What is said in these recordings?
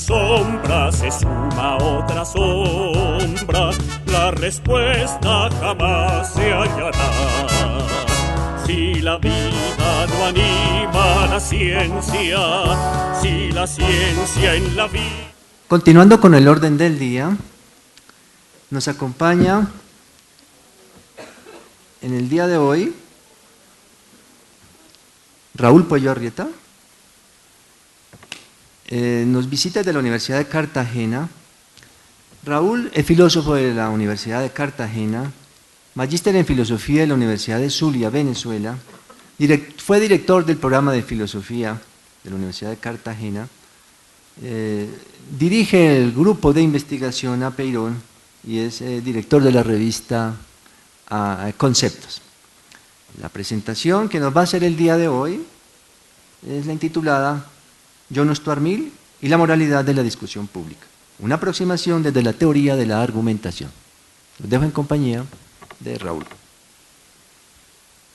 sombra se suma otra sombra, la respuesta jamás se hallará. Si la vida no anima la ciencia, si la ciencia en la vida... Continuando con el orden del día, nos acompaña en el día de hoy Raúl Puello Arrieta. Nos visita de la Universidad de Cartagena. Raúl es filósofo de la Universidad de Cartagena, magíster en filosofía de la Universidad de Zulia, Venezuela, fue director del programa de filosofía de la Universidad de Cartagena, dirige el grupo de investigación Apeirón y es director de la revista Conceptos. La presentación que nos va a hacer el día de hoy es la intitulada John Stuart Mill y la moralidad de la discusión pública, una aproximación desde la teoría de la argumentación. Los dejo en compañía de Raúl.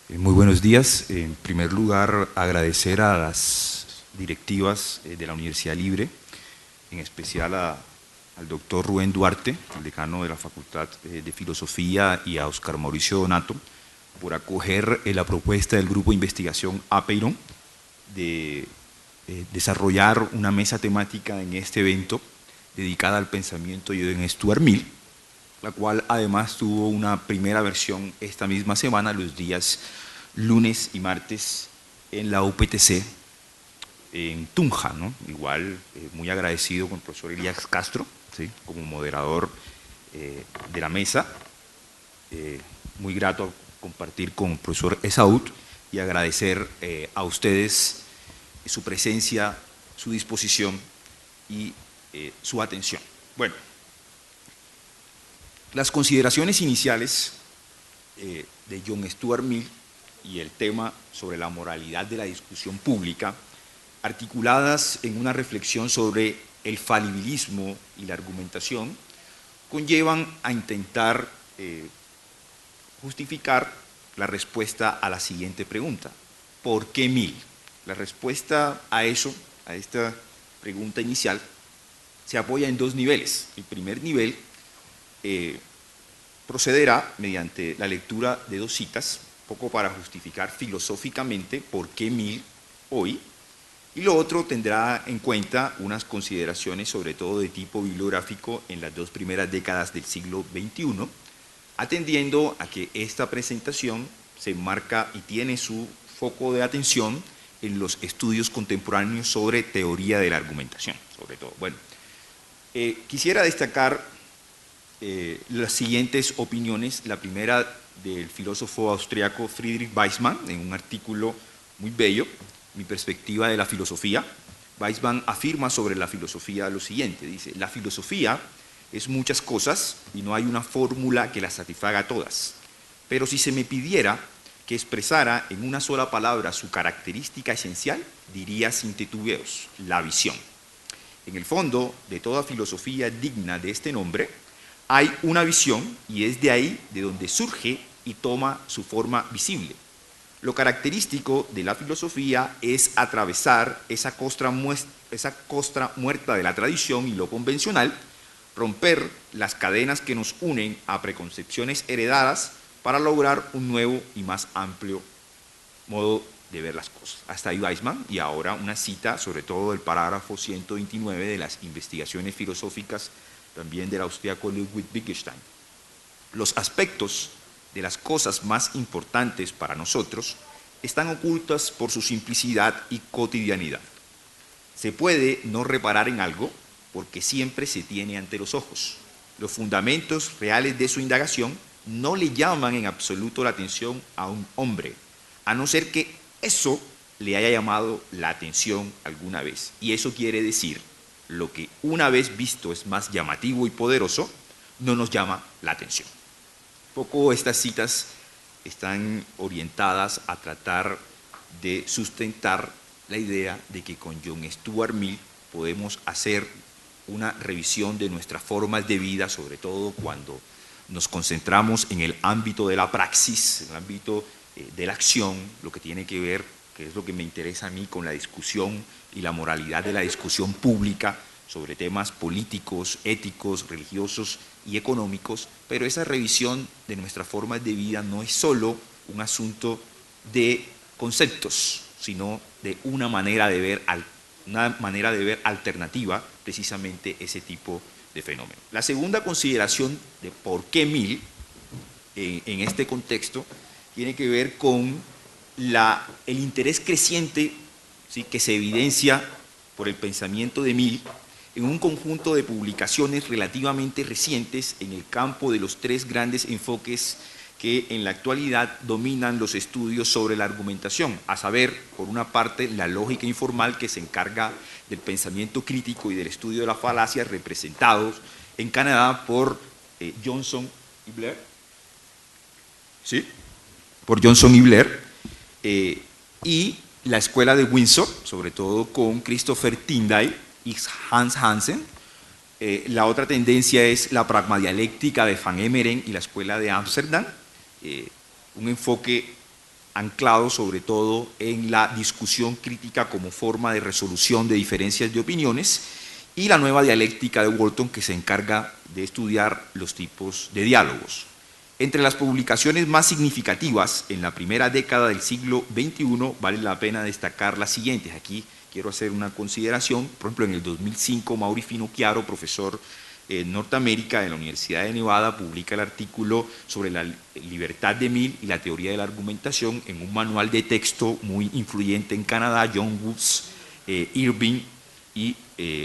Muy buenos días. En primer lugar, agradecer a las directivas de la Universidad Libre, en especial al doctor Rubén Duarte, el decano de la Facultad de Filosofía, y a Óscar Mauricio Donato, por acoger la propuesta del Grupo de Investigación Apeirón de desarrollar una mesa temática en este evento dedicada al pensamiento de John Stuart Mill, la cual además tuvo una primera versión esta misma semana, los días lunes y martes, en la UPTC en Tunja, ¿no? Igual muy agradecido con el profesor Elías Castro, ¿sí?, como moderador de la mesa, muy grato compartir con el profesor Esaúd y agradecer a ustedes su presencia, su disposición y su atención. Bueno, las consideraciones iniciales de John Stuart Mill y el tema sobre la moralidad de la discusión pública, articuladas en una reflexión sobre el falibilismo y la argumentación, conllevan a intentar justificar la respuesta a la siguiente pregunta: ¿por qué Mill? La respuesta a eso, a esta pregunta inicial, se apoya en dos niveles. El primer nivel procederá mediante la lectura de dos citas, poco para justificar filosóficamente por qué Mill hoy, y lo otro tendrá en cuenta unas consideraciones sobre todo de tipo bibliográfico en las dos primeras décadas del siglo XXI, atendiendo a que esta presentación se enmarca y tiene su foco de atención en los estudios contemporáneos sobre teoría de la argumentación, sobre todo. Bueno, quisiera destacar las siguientes opiniones. La primera del filósofo austriaco Friedrich Waismann, en un artículo muy bello, Mi perspectiva de la filosofía. Waismann afirma sobre la filosofía lo siguiente, dice: la filosofía es muchas cosas y no hay una fórmula que las satisfaga a todas, pero si se me pidiera que expresara en una sola palabra su característica esencial, diría sin titubeos: la visión. En el fondo de toda filosofía digna de este nombre hay una visión, y es de ahí de donde surge y toma su forma visible. Lo característico de la filosofía es atravesar esa costra muerta de la tradición y lo convencional, romper las cadenas que nos unen a preconcepciones heredadas para lograr un nuevo y más amplio modo de ver las cosas. Hasta ahí Waismann, y ahora una cita sobre todo del parágrafo 129 de las investigaciones filosóficas también del austriaco Ludwig Wittgenstein. Los aspectos de las cosas más importantes para nosotros están ocultas por su simplicidad y cotidianidad. Se puede no reparar en algo porque siempre se tiene ante los ojos. Los fundamentos reales de su indagación no le llaman en absoluto la atención a un hombre, a no ser que eso le haya llamado la atención alguna vez. Y eso quiere decir, lo que una vez visto es más llamativo y poderoso, no nos llama la atención. Poco estas citas están orientadas a tratar de sustentar la idea de que con John Stuart Mill podemos hacer una revisión de nuestras formas de vida, sobre todo cuando nos concentramos en el ámbito de la praxis, en el ámbito de la acción, lo que tiene que ver, que es lo que me interesa a mí, con la discusión y la moralidad de la discusión pública sobre temas políticos, éticos, religiosos y económicos, pero esa revisión de nuestras formas de vida no es solo un asunto de conceptos, sino de una manera de ver alternativa precisamente ese tipo de fenómeno. La segunda consideración de por qué Mill en este contexto tiene que ver con el interés creciente, ¿sí?, que se evidencia por el pensamiento de Mill en un conjunto de publicaciones relativamente recientes en el campo de los tres grandes enfoques que en la actualidad dominan los estudios sobre la argumentación, a saber, por una parte, la lógica informal, que se encarga del pensamiento crítico y del estudio de las falacias, representados en Canadá por Johnson y Blair, ¿sí?, por Johnson y Blair, y la escuela de Windsor, sobre todo con Christopher Tyndall y Hans Hansen. La otra tendencia es la pragmadialéctica de Van Emeren y la escuela de Ámsterdam, un enfoque anclado sobre todo en la discusión crítica como forma de resolución de diferencias de opiniones, y la nueva dialéctica de Walton, que se encarga de estudiar los tipos de diálogos. Entre las publicaciones más significativas en la primera década del siglo XXI vale la pena destacar las siguientes. Aquí quiero hacer una consideración. Por ejemplo, en el 2005, Mauri Finocchiaro, profesor en Norteamérica de la Universidad de Nevada, publica el artículo sobre la libertad de Mill y la teoría de la argumentación en un manual de texto muy influyente en Canadá. John Woods, Irving y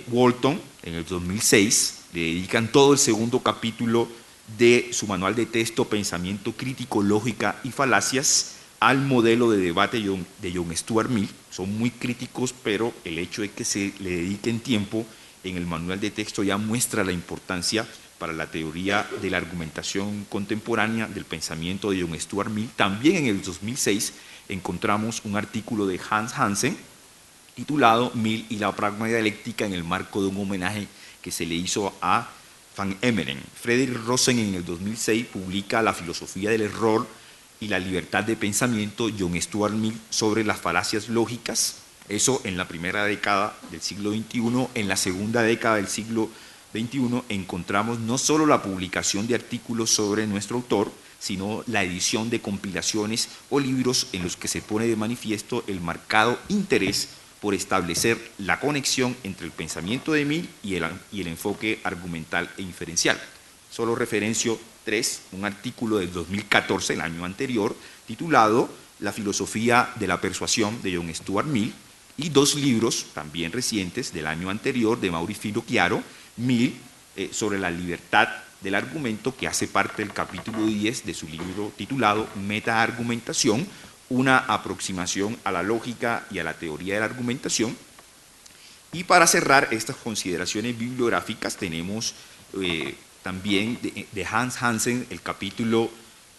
Walton, en el 2006, le dedican todo el segundo capítulo de su manual de texto Pensamiento crítico, lógica y falacias al modelo de debate de John Stuart Mill. Son muy críticos, pero el hecho de que se le dediquen tiempo en el manual de texto ya muestra la importancia para la teoría de la argumentación contemporánea del pensamiento de John Stuart Mill. También en el 2006 encontramos un artículo de Hans Hansen titulado Mill y la pragmadialéctica, en el marco de un homenaje que se le hizo a Van Emeren. Frederick Rosen en el 2006 publica La filosofía del error y la libertad de pensamiento, John Stuart Mill sobre las falacias lógicas. Eso en la primera década del siglo XXI. En la segunda década del siglo XXI encontramos no solo la publicación de artículos sobre nuestro autor, sino la edición de compilaciones o libros en los que se pone de manifiesto el marcado interés por establecer la conexión entre el pensamiento de Mill y el enfoque argumental e inferencial. Solo referencio tres, un artículo del 2014, el año anterior, titulado La filosofía de la persuasión de John Stuart Mill, y dos libros también recientes del año anterior de Mauri Finocchiaro, Mill sobre la libertad del argumento, que hace parte del capítulo 10 de su libro titulado Metaargumentación, una aproximación a la lógica y a la teoría de la argumentación. Y para cerrar estas consideraciones bibliográficas tenemos también de Hans Hansen el capítulo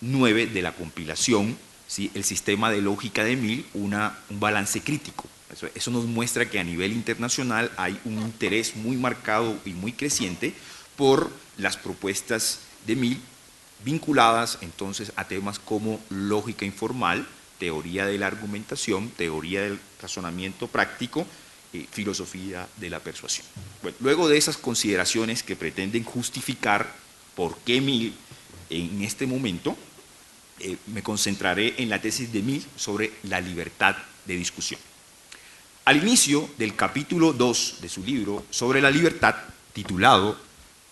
9 de la compilación, ¿sí?, El sistema de lógica de Mill, un balance crítico. Eso nos muestra que a nivel internacional hay un interés muy marcado y muy creciente por las propuestas de Mill, vinculadas entonces a temas como lógica informal, teoría de la argumentación, teoría del razonamiento práctico, filosofía de la persuasión. Bueno, luego de esas consideraciones que pretenden justificar por qué Mill en este momento, me concentraré en la tesis de Mill sobre la libertad de discusión. Al inicio del capítulo 2 de su libro sobre la libertad, titulado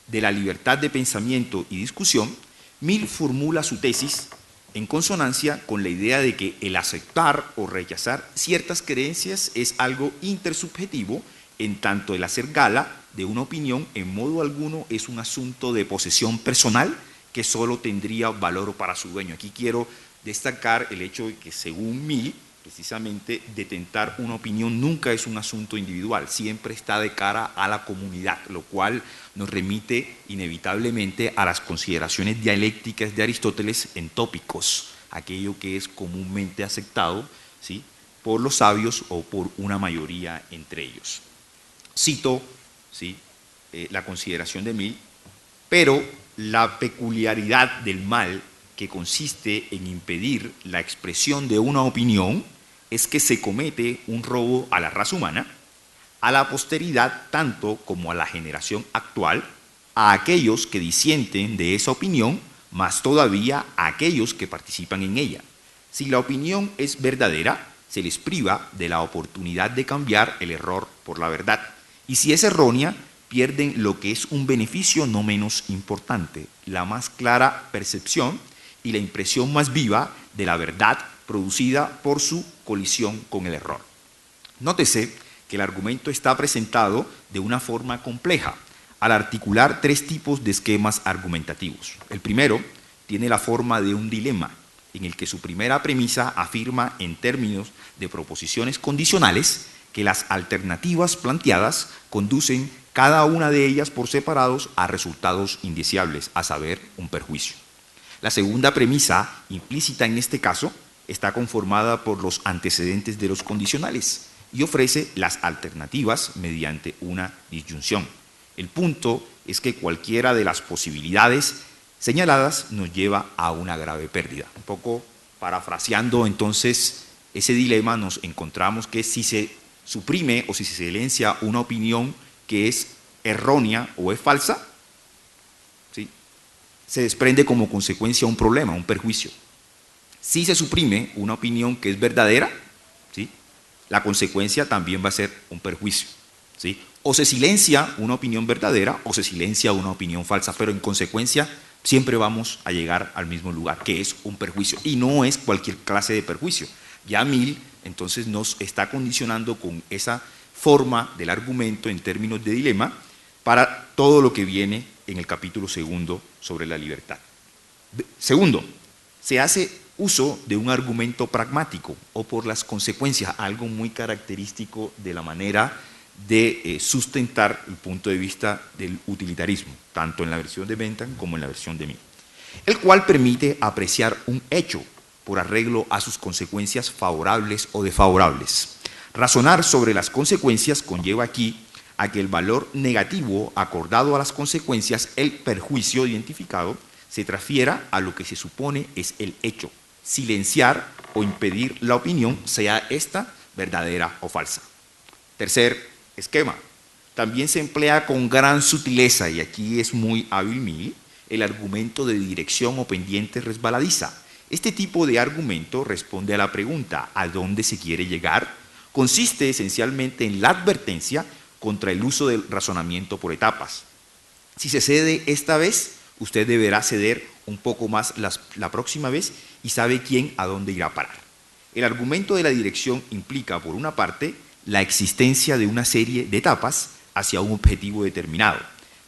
De la libertad de pensamiento y discusión, Mill formula su tesis en consonancia con la idea de que el aceptar o rechazar ciertas creencias es algo intersubjetivo, en tanto el hacer gala de una opinión en modo alguno es un asunto de posesión personal que solo tendría valor para su dueño. Aquí quiero destacar el hecho de que, según Mill, precisamente detentar una opinión nunca es un asunto individual, siempre está de cara a la comunidad, lo cual nos remite inevitablemente a las consideraciones dialécticas de Aristóteles en Tópicos, aquello que es comúnmente aceptado, ¿sí?, por los sabios o por una mayoría entre ellos. Cito, ¿sí?, la consideración de Mill: pero la peculiaridad del mal que consiste en impedir la expresión de una opinión es que se comete un robo a la raza humana, a la posteridad tanto como a la generación actual, a aquellos que disienten de esa opinión, más todavía a aquellos que participan en ella. Si la opinión es verdadera, se les priva de la oportunidad de cambiar el error por la verdad. Y si es errónea, pierden lo que es un beneficio no menos importante, la más clara percepción y la impresión más viva de la verdad producida por su colisión con el error. Nótese que el argumento está presentado de una forma compleja, al articular tres tipos de esquemas argumentativos. El primero tiene la forma de un dilema, en el que su primera premisa afirma en términos de proposiciones condicionales que las alternativas planteadas conducen cada una de ellas por separados a resultados indeseables, a saber, un perjuicio. La segunda premisa, implícita en este caso, está conformada por los antecedentes de los condicionales y ofrece las alternativas mediante una disyunción. El punto es que cualquiera de las posibilidades señaladas nos lleva a una grave pérdida. Un poco parafraseando entonces ese dilema, nos encontramos que si se suprime o si se silencia una opinión que es errónea o es falsa, ¿sí?, se desprende como consecuencia un problema, un perjuicio. Si se suprime una opinión que es verdadera, ¿sí?, la consecuencia también va a ser un perjuicio, ¿sí? O se silencia una opinión verdadera o se silencia una opinión falsa, pero en consecuencia siempre vamos a llegar al mismo lugar, que es un perjuicio. Y no es cualquier clase de perjuicio. Ya Mill entonces nos está condicionando con esa forma del argumento en términos de dilema para todo lo que viene en el capítulo segundo sobre la libertad. Segundo, se hace uso de un argumento pragmático o por las consecuencias, algo muy característico de la manera de sustentar el punto de vista del utilitarismo, tanto en la versión de Bentham como en la versión de Mill, el cual permite apreciar un hecho por arreglo a sus consecuencias favorables o desfavorables. Razonar sobre las consecuencias conlleva aquí a que el valor negativo acordado a las consecuencias, el perjuicio identificado, se transfiera a lo que se supone es el hecho, silenciar o impedir la opinión, sea esta verdadera o falsa. Tercer esquema, también se emplea con gran sutileza, y aquí es muy hábil Mill, el argumento de dirección o pendiente resbaladiza. Este tipo de argumento responde a la pregunta ¿a dónde se quiere llegar? Consiste esencialmente en la advertencia contra el uso del razonamiento por etapas. Si se cede esta vez, usted deberá ceder un poco más la próxima vez y sabe quién a dónde irá a parar. El argumento de la dirección implica, por una parte, la existencia de una serie de etapas hacia un objetivo determinado,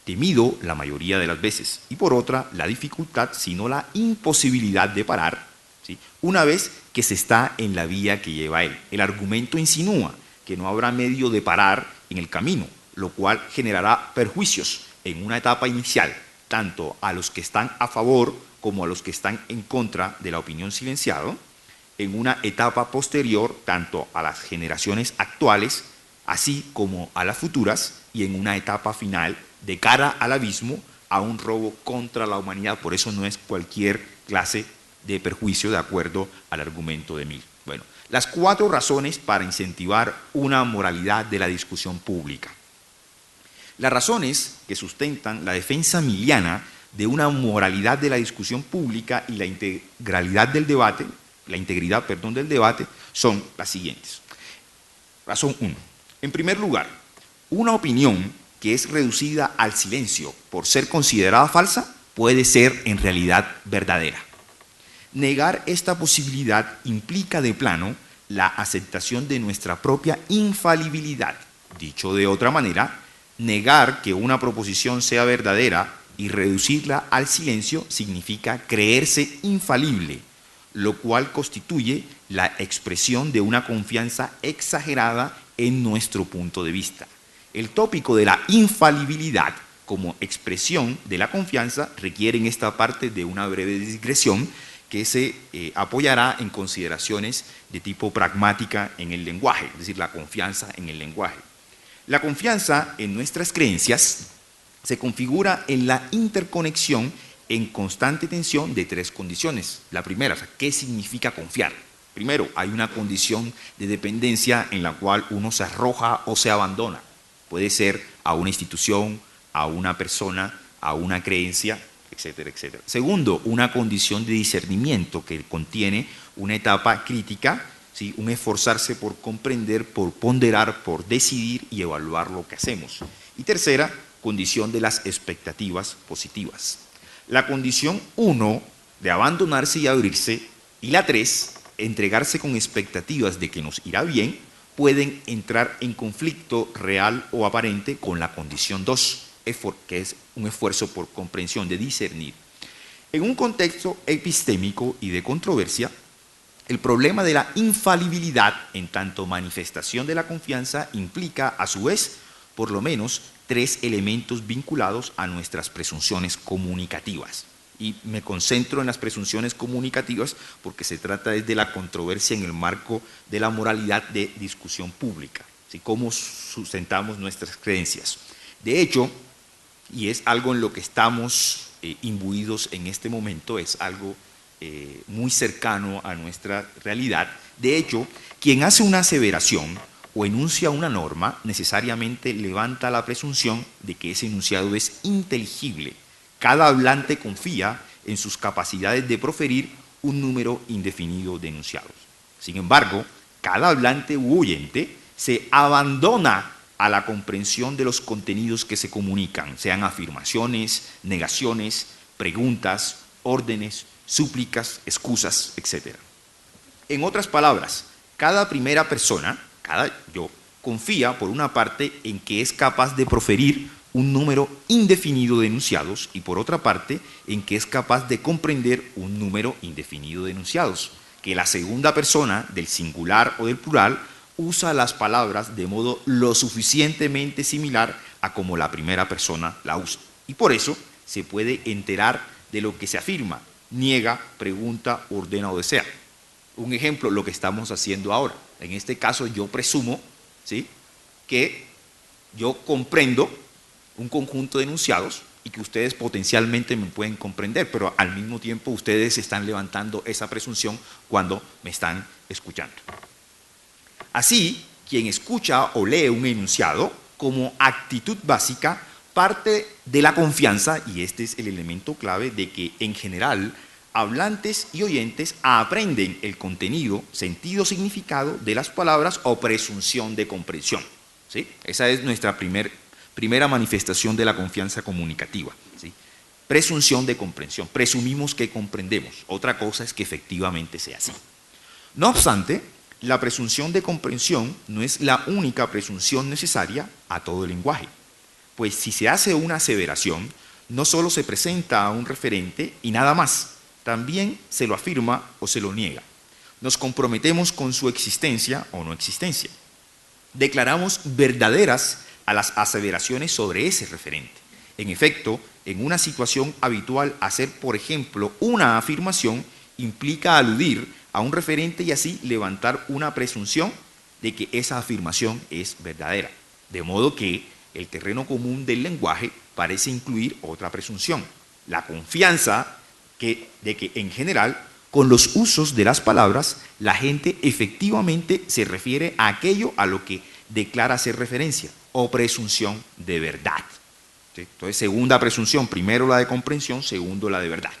temido la mayoría de las veces, y por otra, la dificultad, sino la imposibilidad de parar, ¿sí?, una vez que se está en la vía que lleva a él. El argumento insinúa que no habrá medio de parar en el camino, lo cual generará perjuicios en una etapa inicial, tanto a los que están a favor como a los que están en contra de la opinión silenciada, en una etapa posterior, tanto a las generaciones actuales, así como a las futuras, y en una etapa final, de cara al abismo, a un robo contra la humanidad. Por eso no es cualquier clase de perjuicio de acuerdo al argumento de Mill. Bueno, las 4 razones para incentivar una moralidad de la discusión pública. Las razones que sustentan la defensa miliana de una moralidad de la discusión pública y la integridad del debate son las siguientes. Razón 1. En primer lugar, una opinión que es reducida al silencio por ser considerada falsa puede ser en realidad verdadera. Negar esta posibilidad implica de plano la aceptación de nuestra propia infalibilidad. Dicho de otra manera, negar que una proposición sea verdadera y reducirla al silencio significa creerse infalible, lo cual constituye la expresión de una confianza exagerada en nuestro punto de vista. El tópico de la infalibilidad como expresión de la confianza requiere en esta parte de una breve digresión que se apoyará en consideraciones de tipo pragmática en el lenguaje, es decir, la confianza en el lenguaje. La confianza en nuestras creencias se configura en la interconexión en constante tensión de 3 condiciones. La primera, ¿qué significa confiar? Primero, hay una condición de dependencia en la cual uno se arroja o se abandona. Puede ser a una institución, a una persona, a una creencia, etcétera, etcétera. Segundo, una condición de discernimiento que contiene una etapa crítica, ¿sí? Un esforzarse por comprender, por ponderar, por decidir y evaluar lo que hacemos. Y tercera, condición de las expectativas positivas. La condición 1, de abandonarse y abrirse, y la 3, entregarse con expectativas de que nos irá bien, pueden entrar en conflicto real o aparente con la condición 2, que es un esfuerzo por comprensión, de discernir. En un contexto epistémico y de controversia, el problema de la infalibilidad en tanto manifestación de la confianza implica, a su vez, por lo menos 3 elementos vinculados a nuestras presunciones comunicativas. Y me concentro en las presunciones comunicativas porque se trata de la controversia en el marco de la moralidad de discusión pública, ¿sí? Cómo sustentamos nuestras creencias. De hecho, y es algo en lo que estamos imbuidos en este momento, es algo muy cercano a nuestra realidad. De hecho, quien hace una aseveración o enuncia una norma necesariamente levanta la presunción de que ese enunciado es inteligible. Cada hablante confía en sus capacidades de proferir un número indefinido de enunciados. Sin embargo, cada hablante u oyente se abandona a la comprensión de los contenidos que se comunican, sean afirmaciones, negaciones, preguntas, órdenes, súplicas, excusas, etc. En otras palabras, cada primera persona, cada yo, confía por una parte en que es capaz de proferir un número indefinido de enunciados y por otra parte en que es capaz de comprender un número indefinido de enunciados, que la segunda persona del singular o del plural usa las palabras de modo lo suficientemente similar a como la primera persona la usa. Y por eso se puede enterar de lo que se afirma, niega, pregunta, ordena o desea. Un ejemplo, lo que estamos haciendo ahora. En este caso yo presumo, ¿sí?, que yo comprendo un conjunto de enunciados y que ustedes potencialmente me pueden comprender, pero al mismo tiempo ustedes están levantando esa presunción cuando me están escuchando. Así, quien escucha o lee un enunciado, como actitud básica, parte de la confianza, y este es el elemento clave, de que en general hablantes y oyentes aprenden el contenido, sentido, significado de las palabras o presunción de comprensión, ¿sí? Esa es nuestra primera manifestación de la confianza comunicativa, ¿sí? Presunción de comprensión. Presumimos que comprendemos. Otra cosa es que efectivamente sea así. No obstante, la presunción de comprensión no es la única presunción necesaria a todo el lenguaje, pues si se hace una aseveración, no solo se presenta a un referente y nada más, también se lo afirma o se lo niega. Nos comprometemos con su existencia o no existencia. Declaramos verdaderas a las aseveraciones sobre ese referente. En efecto, en una situación habitual, hacer, por ejemplo, una afirmación implica aludir a un referente y así levantar una presunción de que esa afirmación es verdadera. De modo que el terreno común del lenguaje parece incluir otra presunción, la confianza de que en general, con los usos de las palabras, la gente efectivamente se refiere a aquello a lo que declara hacer referencia, o presunción de verdad. ¿Sí? Entonces, segunda presunción, primero la de comprensión, segundo la de verdad.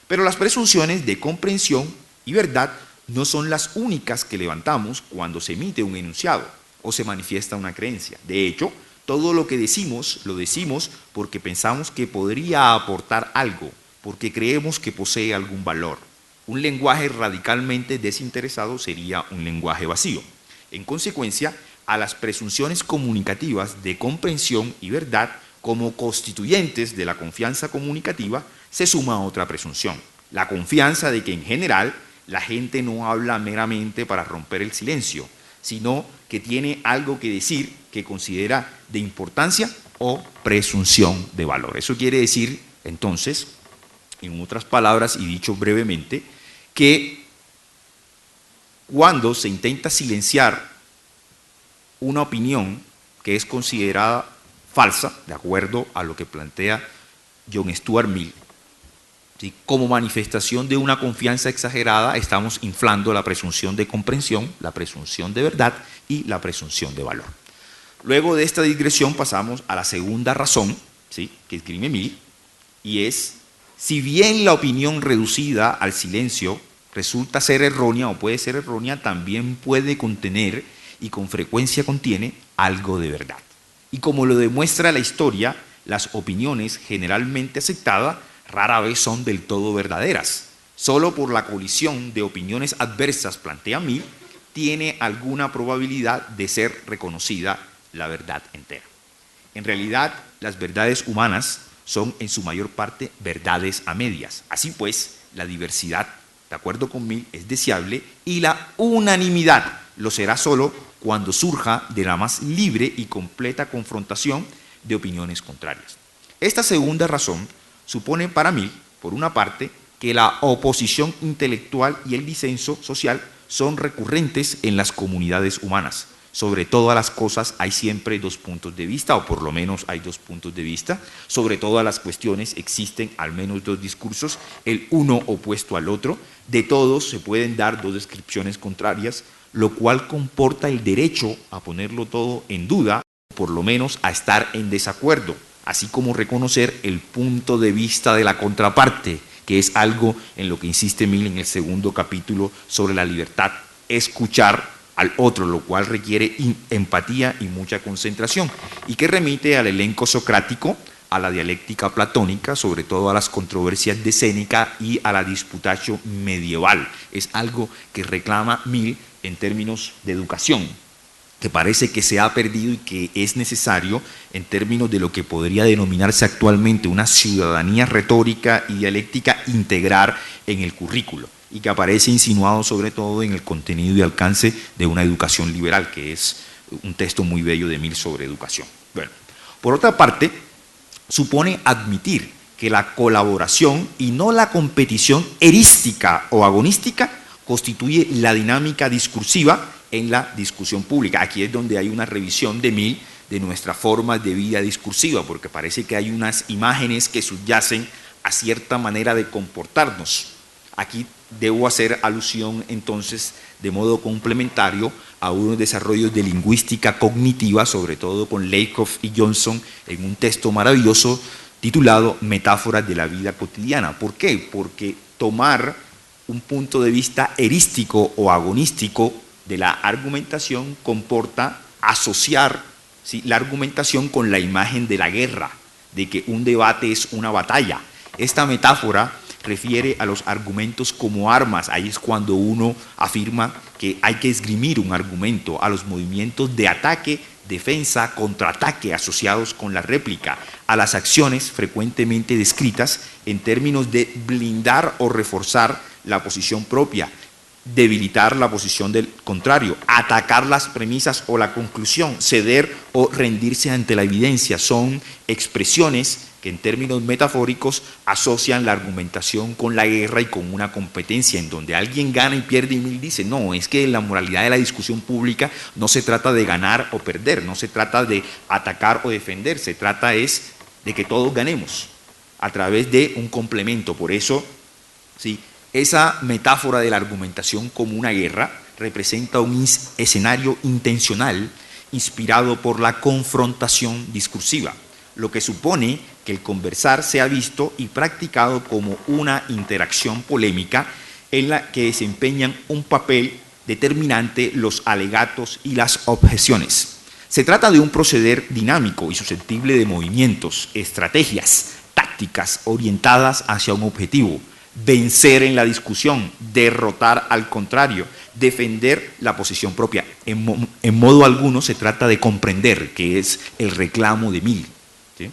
Pero las presunciones de comprensión y verdad no son las únicas que levantamos cuando se emite un enunciado o se manifiesta una creencia. De hecho, todo lo que decimos, lo decimos porque pensamos que podría aportar algo, porque creemos que posee algún valor. Un lenguaje radicalmente desinteresado sería un lenguaje vacío. En consecuencia, a las presunciones comunicativas de comprensión y verdad como constituyentes de la confianza comunicativa se suma otra presunción, la confianza de que en general la gente no habla meramente para romper el silencio, sino que tiene algo que decir que considera de importancia o presunción de valor. Eso quiere decir, entonces, en otras palabras y dicho brevemente, que cuando se intenta silenciar una opinión que es considerada falsa, de acuerdo a lo que plantea John Stuart Mill, ¿sí?, como manifestación de una confianza exagerada, estamos inflando la presunción de comprensión, la presunción de verdad y la presunción de valor. Luego de esta digresión pasamos a la segunda razón, ¿sí?, que esgrime Mill, y es, si bien la opinión reducida al silencio resulta ser errónea o puede ser errónea, también puede contener y con frecuencia contiene algo de verdad. Y como lo demuestra la historia, las opiniones generalmente aceptadas rara vez son del todo verdaderas. Solo por la colisión de opiniones adversas, plantea Mill, tiene alguna probabilidad de ser reconocida la verdad entera. En realidad, las verdades humanas son en su mayor parte verdades a medias. Así pues, la diversidad, de acuerdo con Mill, es deseable y la unanimidad lo será solo cuando surja de la más libre y completa confrontación de opiniones contrarias. Esta segunda razón supone para Mill, por una parte, que la oposición intelectual y el disenso social son recurrentes en las comunidades humanas. Sobre todas las cosas hay siempre dos puntos de vista, o por lo menos hay dos puntos de vista. Sobre todas las cuestiones existen al menos dos discursos, el uno opuesto al otro. De todos se pueden dar dos descripciones contrarias, lo cual comporta el derecho a ponerlo todo en duda, o por lo menos a estar en desacuerdo, así como reconocer el punto de vista de la contraparte, que es algo en lo que insiste Mill en el segundo capítulo sobre la libertad, escuchar al otro, lo cual requiere empatía y mucha concentración, y que remite al elenco socrático, a la dialéctica platónica, sobre todo a las controversias de Séneca y a la disputatio medieval. Es algo que reclama Mill en términos de educación, que parece que se ha perdido y que es necesario en términos de lo que podría denominarse actualmente una ciudadanía retórica y dialéctica integrar en el currículo, y que aparece insinuado sobre todo en el contenido y alcance de una educación liberal, que es un texto muy bello de Mill sobre educación. Bueno, por otra parte, supone admitir que la colaboración y no la competición erística o agonística constituye la dinámica discursiva en la discusión pública. Aquí es donde hay una revisión de Mill de nuestras formas de vida discursiva, porque parece que hay unas imágenes que subyacen a cierta manera de comportarnos. Aquí debo hacer alusión entonces de modo complementario a unos desarrollos de lingüística cognitiva, sobre todo con Lakoff y Johnson, en un texto maravilloso titulado Metáforas de la vida cotidiana. ¿Por qué? Porque tomar un punto de vista erístico o agonístico de la argumentación comporta asociar, ¿sí?, la argumentación con la imagen de la guerra, de que un debate es una batalla. Esta metáfora refiere a los argumentos como armas. Ahí es cuando uno afirma que hay que esgrimir un argumento, a los movimientos de ataque, defensa, contraataque asociados con la réplica, a las acciones frecuentemente descritas en términos de blindar o reforzar la posición propia, debilitar la posición del contrario, atacar las premisas o la conclusión, ceder o rendirse ante la evidencia. Son expresiones que en términos metafóricos asocian la argumentación con la guerra y con una competencia en donde alguien gana y pierde, y Mill dice, no, es que la moralidad de la discusión pública no se trata de ganar o perder, no se trata de atacar o defender, se trata es de que todos ganemos a través de un complemento. Por eso, ¿sí?, esa metáfora de la argumentación como una guerra representa un escenario intencional inspirado por la confrontación discursiva, lo que supone que el conversar sea visto y practicado como una interacción polémica en la que desempeñan un papel determinante los alegatos y las objeciones. Se trata de un proceder dinámico y susceptible de movimientos, estrategias, tácticas orientadas hacia un objetivo: vencer en la discusión, derrotar al contrario, defender la posición propia. En modo alguno se trata de comprender, que es el reclamo de Mill. ¿Sí?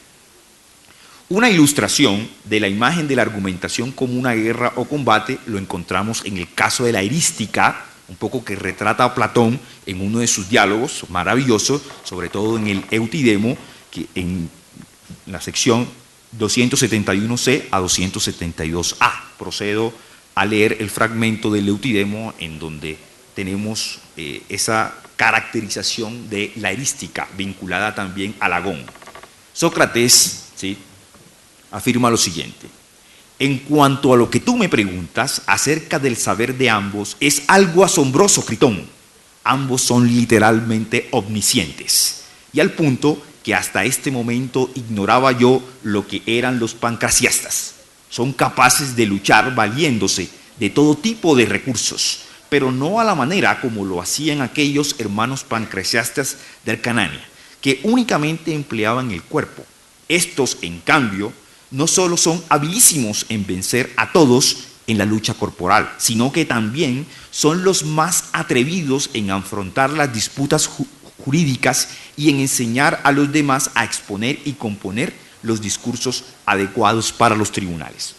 Una ilustración de la imagen de la argumentación como una guerra o combate lo encontramos en el caso de la erística, un poco que retrata a Platón en uno de sus diálogos maravillosos, sobre todo en el Eutidemo, que en la sección 271c a 272a. Procedo a leer el fragmento del Eutidemo en donde tenemos esa caracterización de la erística vinculada también al agón. Sócrates, ¿sí?, afirma lo siguiente: en cuanto a lo que tú me preguntas acerca del saber de ambos, es algo asombroso, Critón. Ambos son literalmente omniscientes. y al punto que hasta este momento ignoraba yo lo que eran los pancraciastas. Son capaces de luchar valiéndose de todo tipo de recursos, pero no a la manera como lo hacían aquellos hermanos pancraciastas del Canania, que únicamente empleaban el cuerpo. Estos, en cambio, no solo son habilísimos en vencer a todos en la lucha corporal, sino que también son los más atrevidos en afrontar las disputas jurídicas y en enseñar a los demás a exponer y componer los discursos adecuados para los tribunales.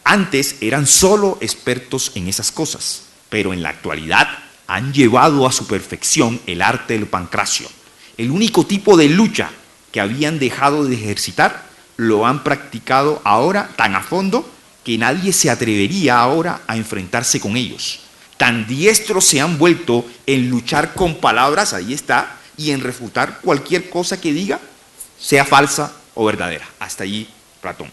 Antes eran solo expertos en esas cosas, pero en la actualidad han llevado a su perfección el arte del pancracio. El único tipo de lucha que habían dejado de ejercitar lo han practicado ahora tan a fondo que nadie se atrevería ahora a enfrentarse con ellos. Tan diestros se han vuelto en luchar con palabras, ahí está, y en refutar cualquier cosa que diga, sea falsa o verdadera. Hasta allí Platón.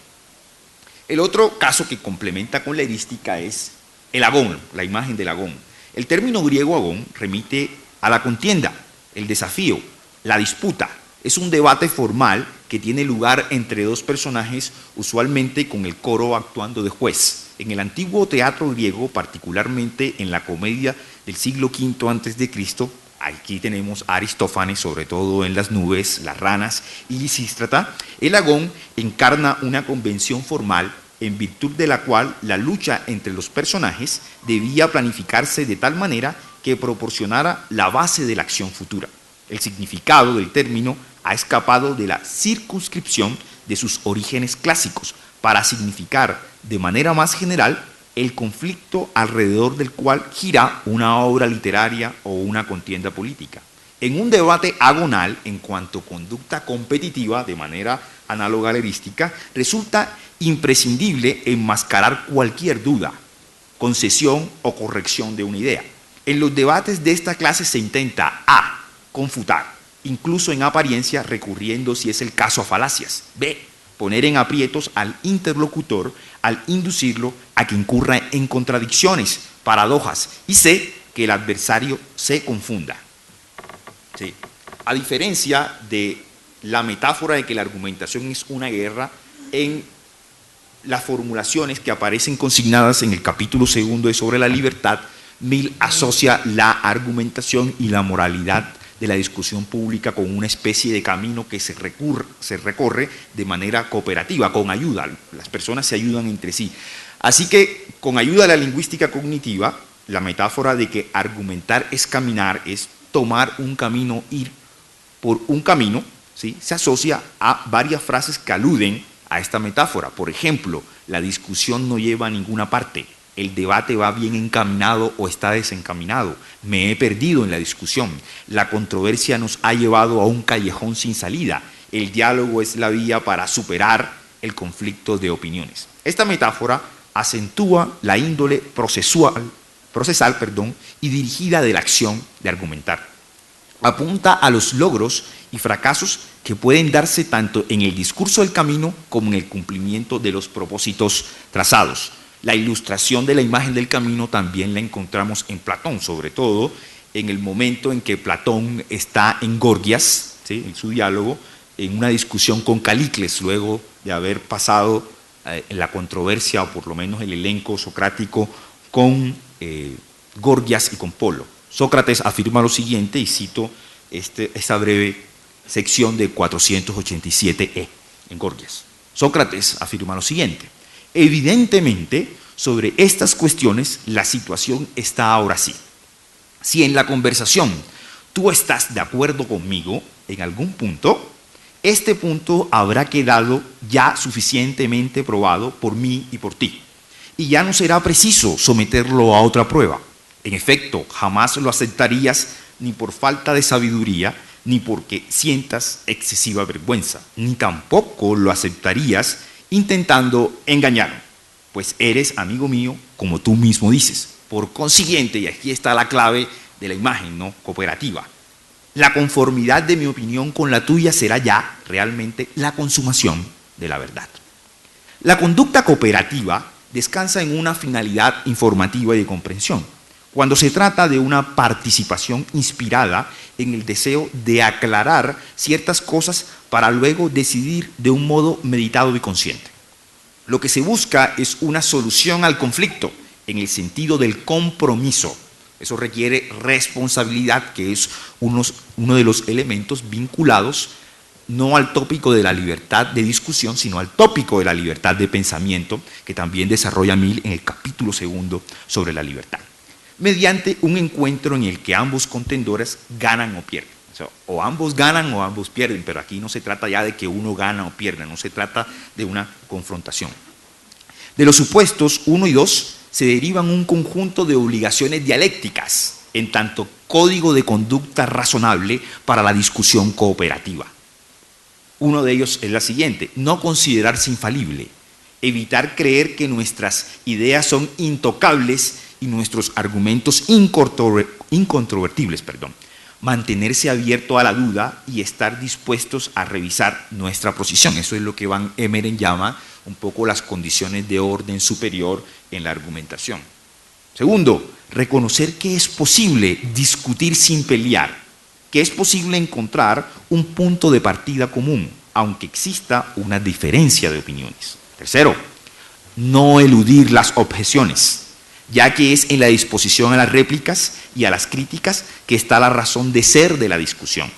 El otro caso que complementa con la erística es el agón, la imagen del agón. El término griego agón remite a la contienda, el desafío, la disputa. Es un debate formal que tiene lugar entre dos personajes, usualmente con el coro actuando de juez. En el antiguo teatro griego, particularmente en la comedia del siglo V a.C., aquí tenemos a Aristófanes, sobre todo en Las nubes, Las ranas y Lisístrata, el agón encarna una convención formal en virtud de la cual la lucha entre los personajes debía planificarse de tal manera que proporcionara la base de la acción futura. El significado del término ha escapado de la circunscripción de sus orígenes clásicos para significar de manera más general el conflicto alrededor del cual gira una obra literaria o una contienda política. En un debate agonal en cuanto a conducta competitiva, de manera análoga a la erística, resulta imprescindible enmascarar cualquier duda, concesión o corrección de una idea. En los debates de esta clase se intenta a. Confutar, incluso en apariencia, recurriendo, si es el caso, a falacias. B. Poner en aprietos al interlocutor al inducirlo a que incurra en contradicciones, paradojas. Y C. Que el adversario se confunda. Sí. A diferencia de la metáfora de que la argumentación es una guerra, en las formulaciones que aparecen consignadas en el capítulo 2 de Sobre la Libertad, Mill asocia la argumentación y la moralidad de la discusión pública con una especie de camino que se recorre de manera cooperativa, con ayuda. Las personas se ayudan entre sí. Así que, con ayuda de la lingüística cognitiva, la metáfora de que argumentar es caminar, es tomar un camino, ir por un camino, ¿sí?, se asocia a varias frases que aluden a esta metáfora. Por ejemplo, la discusión no lleva a ninguna parte. El debate va bien encaminado o está desencaminado. Me he perdido en la discusión. La controversia nos ha llevado a un callejón sin salida. El diálogo es la vía para superar el conflicto de opiniones. Esta metáfora acentúa la índole procesal, y dirigida de la acción de argumentar. Apunta a los logros y fracasos que pueden darse tanto en el discurso del camino como en el cumplimiento de los propósitos trazados. La ilustración de la imagen del camino también la encontramos en Platón, sobre todo en el momento en que Platón está en Gorgias, ¿sí?, en su diálogo, en una discusión con Calicles, luego de haber pasado la controversia, o por lo menos el elenco socrático, con Gorgias y con Polo. Sócrates afirma lo siguiente, y cito esta breve sección de 487e en Gorgias. Sócrates afirma lo siguiente: evidentemente, sobre estas cuestiones, la situación está ahora así. Si en la conversación tú estás de acuerdo conmigo en algún punto, este punto habrá quedado ya suficientemente probado por mí y por ti, y ya no será preciso someterlo a otra prueba. En efecto, jamás lo aceptarías ni por falta de sabiduría, ni porque sientas excesiva vergüenza, ni tampoco lo aceptarías intentando engañarme, pues eres amigo mío, como tú mismo dices. Por consiguiente, y aquí está la clave de la imagen, ¿no?, cooperativa, la conformidad de mi opinión con la tuya será ya realmente la consumación de la verdad. La conducta cooperativa descansa en una finalidad informativa y de comprensión. cuando se trata de una participación inspirada en el deseo de aclarar ciertas cosas para luego decidir de un modo meditado y consciente. Lo que se busca es una solución al conflicto en el sentido del compromiso. Eso requiere responsabilidad, que es uno de los elementos vinculados no al tópico de la libertad de discusión, sino al tópico de la libertad de pensamiento, que también desarrolla Mill en el capítulo 2 sobre la libertad, mediante un encuentro en el que ambos contendores ganan o pierden. O sea, o ambos ganan o ambos pierden, pero aquí no se trata ya de que uno gana o pierda, no se trata de una confrontación. De los supuestos 1 y 2 se derivan un conjunto de obligaciones dialécticas, en tanto código de conducta razonable para la discusión cooperativa. Uno de ellos es la siguiente: no considerarse infalible, evitar creer que nuestras ideas son intocables y nuestros argumentos incontrovertibles, mantenerse abierto a la duda y estar dispuestos a revisar nuestra posición. Eso es lo que Van Emeren llama un poco las condiciones de orden superior en la argumentación. Segundo, reconocer que es posible discutir sin pelear, que es posible encontrar un punto de partida común, aunque exista una diferencia de opiniones. Tercero, no eludir las objeciones, ya que es en la disposición a las réplicas y a las críticas que está la razón de ser de la discusión.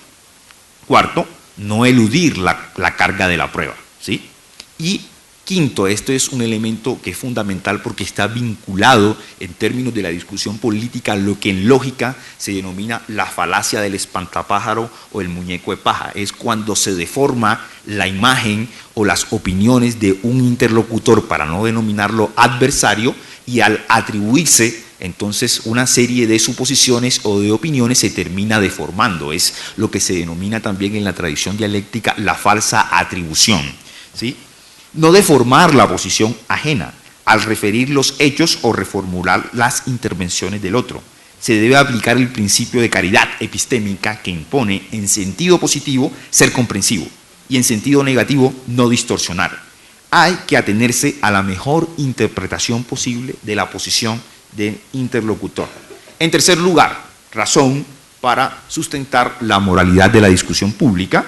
Cuarto, no eludir la carga de la prueba, ¿sí? Y quinto, esto es un elemento que es fundamental porque está vinculado en términos de la discusión política a lo que en lógica se denomina la falacia del espantapájaro o el muñeco de paja. Es cuando se deforma la imagen o las opiniones de un interlocutor, para no denominarlo adversario, y al atribuirse entonces una serie de suposiciones o de opiniones se termina deformando. Es lo que se denomina también en la tradición dialéctica la falsa atribución, ¿sí? No deformar la posición ajena al referir los hechos o reformular las intervenciones del otro. Se debe aplicar el principio de caridad epistémica que impone en sentido positivo ser comprensivo y en sentido negativo no distorsionar. Hay que atenerse a la mejor interpretación posible de la posición del interlocutor. En tercer lugar, razón para sustentar la moralidad de la discusión pública,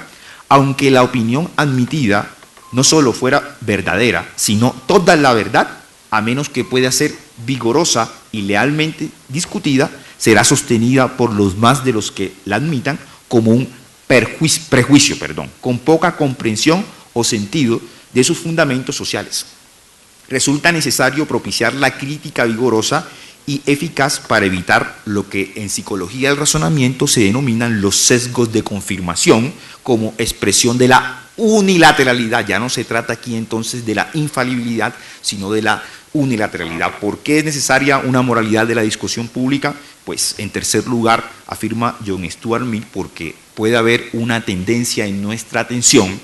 aunque la opinión admitida no solo fuera verdadera, sino toda la verdad, a menos que pueda ser vigorosa y lealmente discutida, será sostenida por los más de los que la admitan como un prejuicio, con poca comprensión o sentido de sus fundamentos sociales. Resulta necesario propiciar la crítica vigorosa y eficaz para evitar lo que en psicología del razonamiento se denominan los sesgos de confirmación como expresión de la unilateralidad. Ya no se trata aquí entonces de la infalibilidad, sino de la unilateralidad. ¿Por qué es necesaria una moralidad de la discusión pública? Pues en tercer lugar, afirma John Stuart Mill, porque puede haber una tendencia en nuestra atención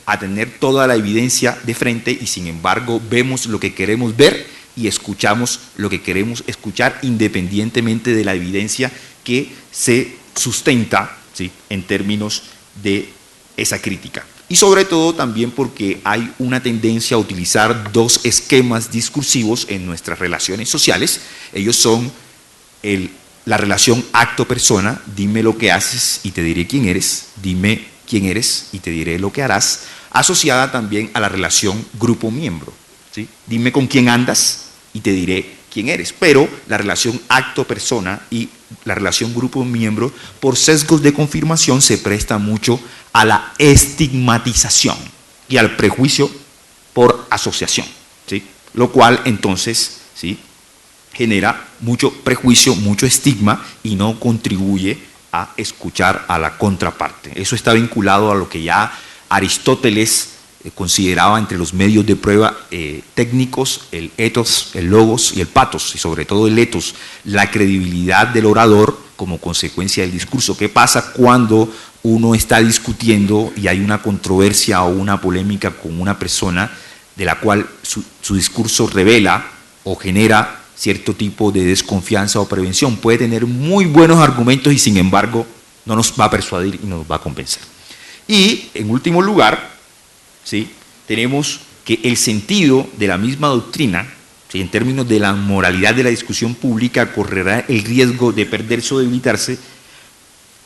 a tener toda la evidencia de frente y sin embargo vemos lo que queremos ver y escuchamos lo que queremos escuchar independientemente de la evidencia que se sustenta, ¿sí?, en términos de esa crítica. Y sobre todo también porque hay una tendencia a utilizar dos esquemas discursivos en nuestras relaciones sociales. Ellos son la relación acto-persona, dime lo que haces y te diré quién eres, dime quién eres y te diré lo que harás, asociada también a la relación grupo-miembro, ¿sí? Dime con quién andas y te diré quién eres. Pero la relación acto-persona y la relación grupo-miembro, por sesgos de confirmación, se presta mucho a la estigmatización y al prejuicio por asociación, ¿sí? Lo cual entonces, ¿sí?, genera mucho prejuicio, mucho estigma y no contribuye a escuchar a la contraparte. Eso está vinculado a lo que ya Aristóteles consideraba entre los medios de prueba técnicos, el ethos, el logos y el pathos, y sobre todo el ethos, la credibilidad del orador como consecuencia del discurso. ¿Qué pasa cuando uno está discutiendo y hay una controversia o una polémica con una persona de la cual su discurso revela o genera cierto tipo de desconfianza o prevención? Puede tener muy buenos argumentos y sin embargo no nos va a persuadir y no nos va a convencer. Y en último lugar, ¿sí?, tenemos que el sentido de la misma doctrina ¿sí? En términos de la moralidad de la discusión pública, correrá el riesgo de perderse o debilitarse,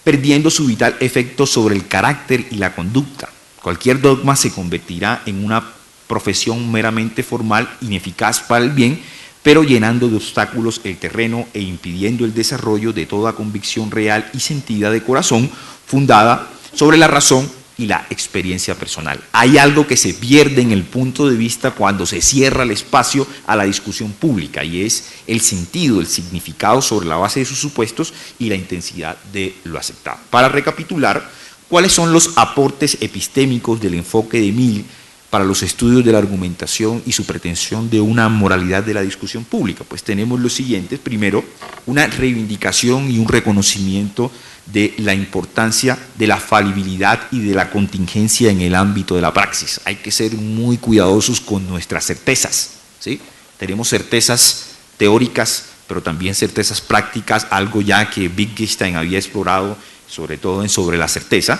perdiendo su vital efecto sobre el carácter y la conducta. Cualquier dogma se convertirá en una profesión meramente formal, ineficaz para el bien, pero llenando de obstáculos el terreno e impidiendo el desarrollo de toda convicción real y sentida de corazón, fundada sobre la razón y la experiencia personal. Hay algo que se pierde en el punto de vista cuando se cierra el espacio a la discusión pública, y es el sentido, el significado sobre la base de sus supuestos y la intensidad de lo aceptado. Para recapitular, ¿cuáles son los aportes epistémicos del enfoque de Mill para los estudios de la argumentación y su pretensión de una moralidad de la discusión pública? Pues tenemos los siguientes. Primero, una reivindicación y un reconocimiento de la importancia de la falibilidad y de la contingencia en el ámbito de la praxis. Hay que ser muy cuidadosos con nuestras certezas, ¿sí? Tenemos certezas teóricas, pero también certezas prácticas, algo ya que Wittgenstein había explorado, sobre todo en Sobre la certeza,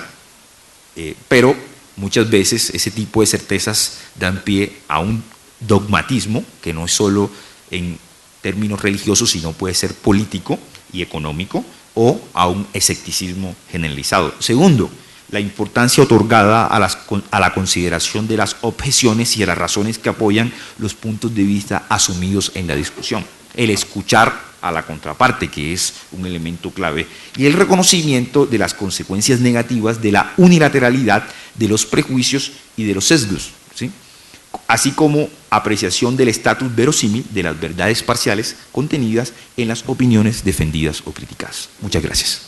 pero muchas veces ese tipo de certezas dan pie a un dogmatismo que no es solo en términos religiosos, sino puede ser político y económico, o a un escepticismo generalizado. Segundo, la importancia otorgada a la consideración de las objeciones y a las razones que apoyan los puntos de vista asumidos en la discusión. El escuchar a la contraparte, que es un elemento clave, y el reconocimiento de las consecuencias negativas de la unilateralidad de los prejuicios y de los sesgos, ¿sí? Así como apreciación del estatus verosímil de las verdades parciales contenidas en las opiniones defendidas o criticadas. Muchas gracias.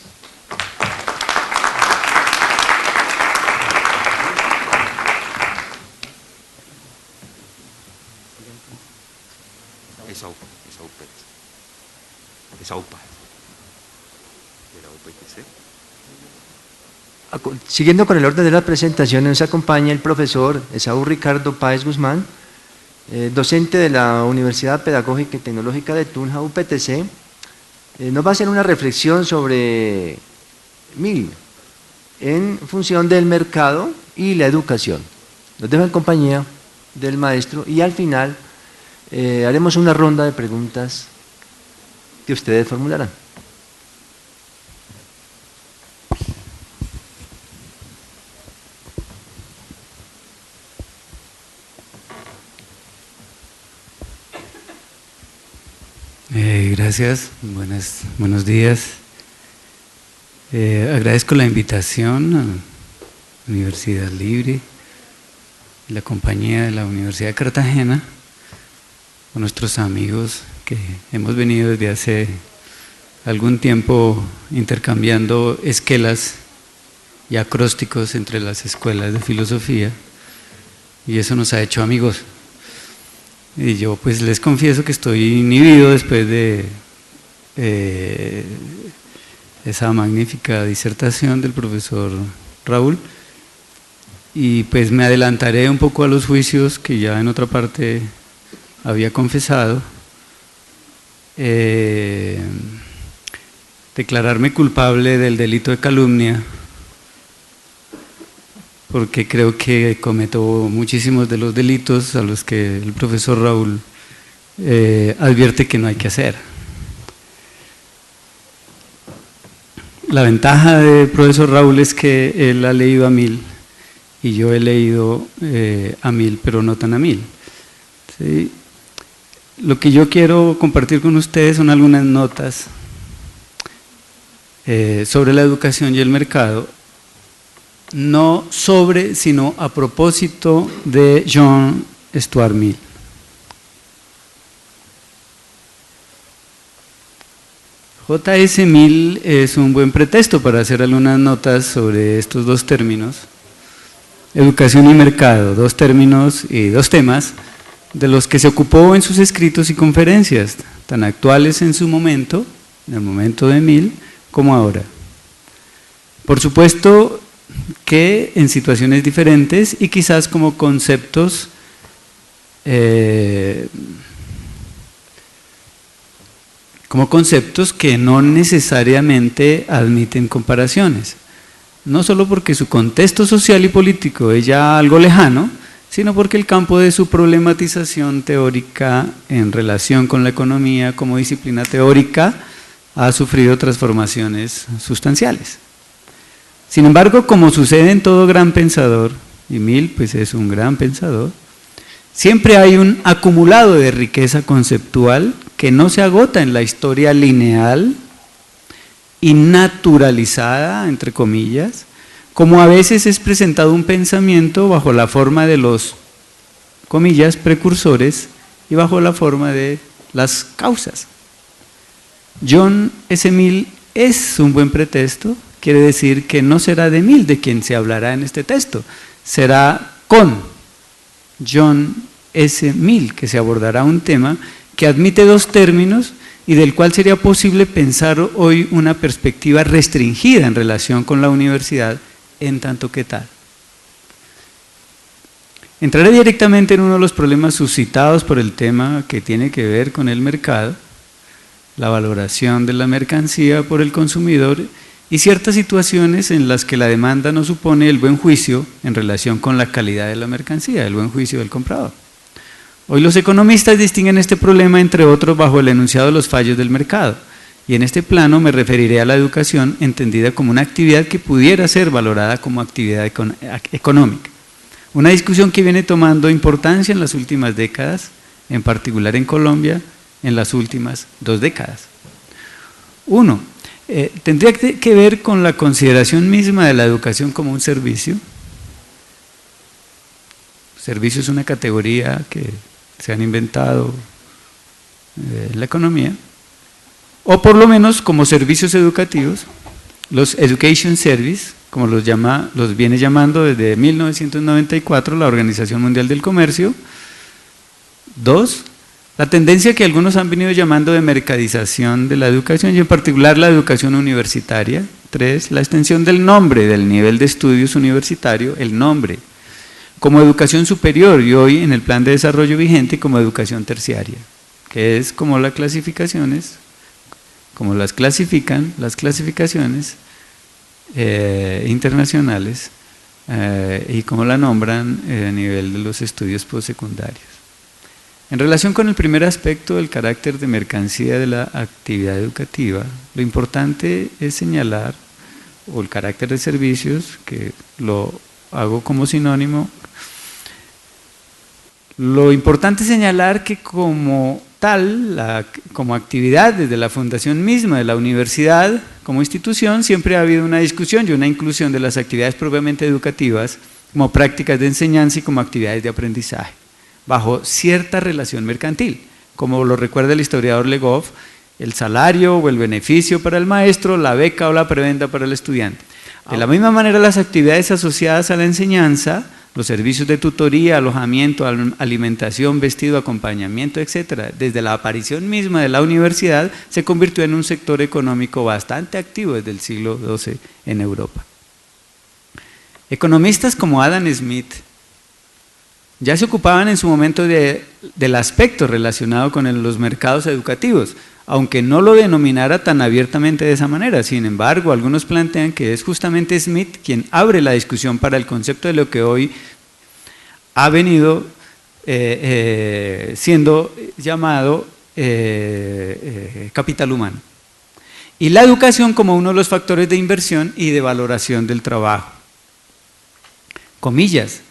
Siguiendo con el orden de la presentación, nos acompaña el profesor Esaú Ricardo Páez Guzmán, docente de la Universidad Pedagógica y Tecnológica de Tunja, UPTC. Nos va a hacer una reflexión sobre Mill en función del mercado y la educación. Nos dejo en compañía del maestro y al final haremos una ronda de preguntas que ustedes formularán. Gracias, buenos días. Agradezco la invitación a la Universidad Libre y la compañía de la Universidad de Cartagena, con nuestros amigos que hemos venido desde hace algún tiempo intercambiando esquelas y acrósticos entre las escuelas de filosofía, y eso nos ha hecho amigos. Y yo pues les confieso que estoy inhibido después de esa magnífica disertación del profesor Raúl, y pues me adelantaré un poco a los juicios que ya en otra parte había confesado. Declararme culpable del delito de calumnia, porque creo que cometo muchísimos de los delitos a los que el profesor Raúl advierte que no hay que hacer. La ventaja del profesor Raúl es que él ha leído a Mill y yo he leído a Mill, pero no tan a Mill, ¿sí? Lo que yo quiero compartir con ustedes son algunas notas sobre la educación y el mercado, no sobre, sino a propósito de John Stuart Mill. J.S. Mill es un buen pretexto para hacer algunas notas sobre estos dos términos, educación y mercado, dos términos y dos temas de los que se ocupó en sus escritos y conferencias, tan actuales en su momento, en el momento de Mill, como ahora. Por supuesto que en situaciones diferentes y quizás como conceptos que no necesariamente admiten comparaciones, no solo porque su contexto social y político es ya algo lejano, sino porque el campo de su problematización teórica en relación con la economía como disciplina teórica ha sufrido transformaciones sustanciales. Sin embargo, como sucede en todo gran pensador, y Mill pues es un gran pensador, siempre hay un acumulado de riqueza conceptual que no se agota en la historia lineal y naturalizada, entre comillas, como a veces es presentado un pensamiento bajo la forma de los, comillas, precursores y bajo la forma de las causas. John S. Mill es un buen pretexto, quiere decir que no será de Mill de quien se hablará en este texto, será con John S. Mill que se abordará un tema que admite dos términos y del cual sería posible pensar hoy una perspectiva restringida en relación con la universidad en tanto que tal. Entraré directamente en uno de los problemas suscitados por el tema que tiene que ver con el mercado, la valoración de la mercancía por el consumidor y ciertas situaciones en las que la demanda no supone el buen juicio en relación con la calidad de la mercancía, el buen juicio del comprador. Hoy los economistas distinguen este problema, entre otros, bajo el enunciado de los fallos del mercado. Y en este plano me referiré a la educación entendida como una actividad que pudiera ser valorada como actividad económica. Una discusión que viene tomando importancia en las últimas décadas, en particular en Colombia, en las últimas 2 décadas. Uno, tendría que ver con la consideración misma de la educación como un servicio. Servicio es una categoría que se han inventado en la economía, o por lo menos como servicios educativos, los education service, como los viene llamando desde 1994 la Organización Mundial del Comercio. 2, la tendencia que algunos han venido llamando de mercadización de la educación y en particular la educación universitaria. 3, la extensión del nombre del nivel de estudios universitario, el nombre, como educación superior y hoy en el plan de desarrollo vigente como educación terciaria, que es como las clasificaciones, como las clasifican las clasificaciones internacionales y como la nombran a nivel de los estudios postsecundarios. En relación con el primer aspecto del carácter de mercancía de la actividad educativa, lo importante es señalar, o el carácter de servicios, que lo hago como sinónimo, lo importante es señalar que como tal, como actividad desde la fundación misma de la universidad, como institución, siempre ha habido una discusión y una inclusión de las actividades propiamente educativas como prácticas de enseñanza y como actividades de aprendizaje, bajo cierta relación mercantil, como lo recuerda el historiador Legoff, el salario o el beneficio para el maestro, la beca o la prebenda para el estudiante. De la misma manera, las actividades asociadas a la enseñanza, los servicios de tutoría, alojamiento, alimentación, vestido, acompañamiento, etcétera, desde la aparición misma de la universidad, se convirtió en un sector económico bastante activo desde el siglo XII en Europa. Economistas como Adam Smith ya se ocupaban en su momento del aspecto relacionado con los mercados educativos, aunque no lo denominara tan abiertamente de esa manera. Sin embargo, algunos plantean que es justamente Smith quien abre la discusión para el concepto de lo que hoy ha venido siendo llamado capital humano. Y la educación como uno de los factores de inversión y de valoración del trabajo. Comillas.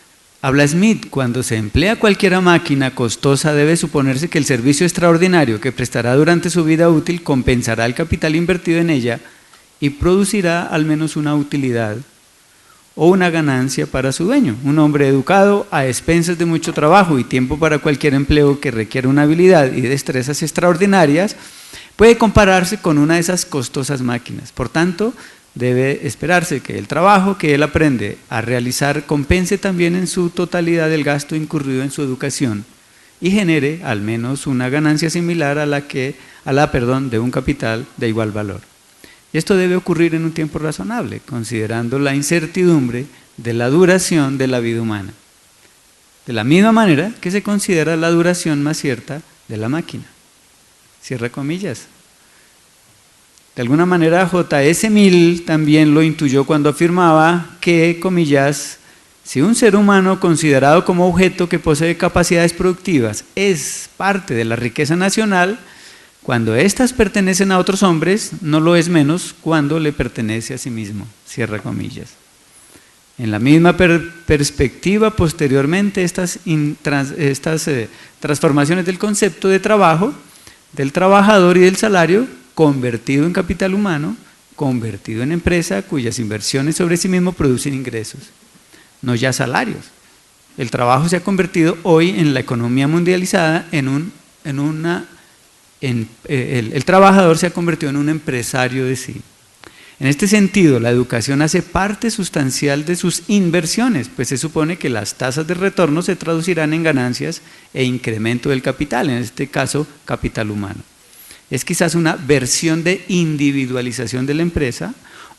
Habla Smith, cuando se emplea cualquier máquina costosa debe suponerse que el servicio extraordinario que prestará durante su vida útil compensará el capital invertido en ella y producirá al menos una utilidad o una ganancia para su dueño. Un hombre educado a expensas de mucho trabajo y tiempo para cualquier empleo que requiera una habilidad y destrezas extraordinarias puede compararse con una de esas costosas máquinas. Por tanto, debe esperarse que el trabajo que él aprende a realizar compense también en su totalidad el gasto incurrido en su educación y genere al menos una ganancia similar a la de un capital de igual valor. Y esto debe ocurrir en un tiempo razonable, considerando la incertidumbre de la duración de la vida humana, de la misma manera que se considera la duración más cierta de la máquina. Cierra comillas. De alguna manera J.S. Mill también lo intuyó cuando afirmaba que, comillas, Si un ser humano considerado como objeto que posee capacidades productivas es parte de la riqueza nacional, cuando éstas pertenecen a otros hombres, no lo es menos cuando le pertenece a sí mismo, cierra comillas. En la misma perspectiva, posteriormente, estas transformaciones del concepto de trabajo, del trabajador y del salario, convertido en capital humano, convertido en empresa cuyas inversiones sobre sí mismo producen ingresos, no ya salarios. El trabajo se ha convertido hoy en la economía mundializada el trabajador se ha convertido en un empresario de sí. En este sentido, la educación hace parte sustancial de sus inversiones, pues se supone que las tasas de retorno se traducirán en ganancias e incremento del capital, en este caso, capital humano. Es quizás una versión de individualización de la empresa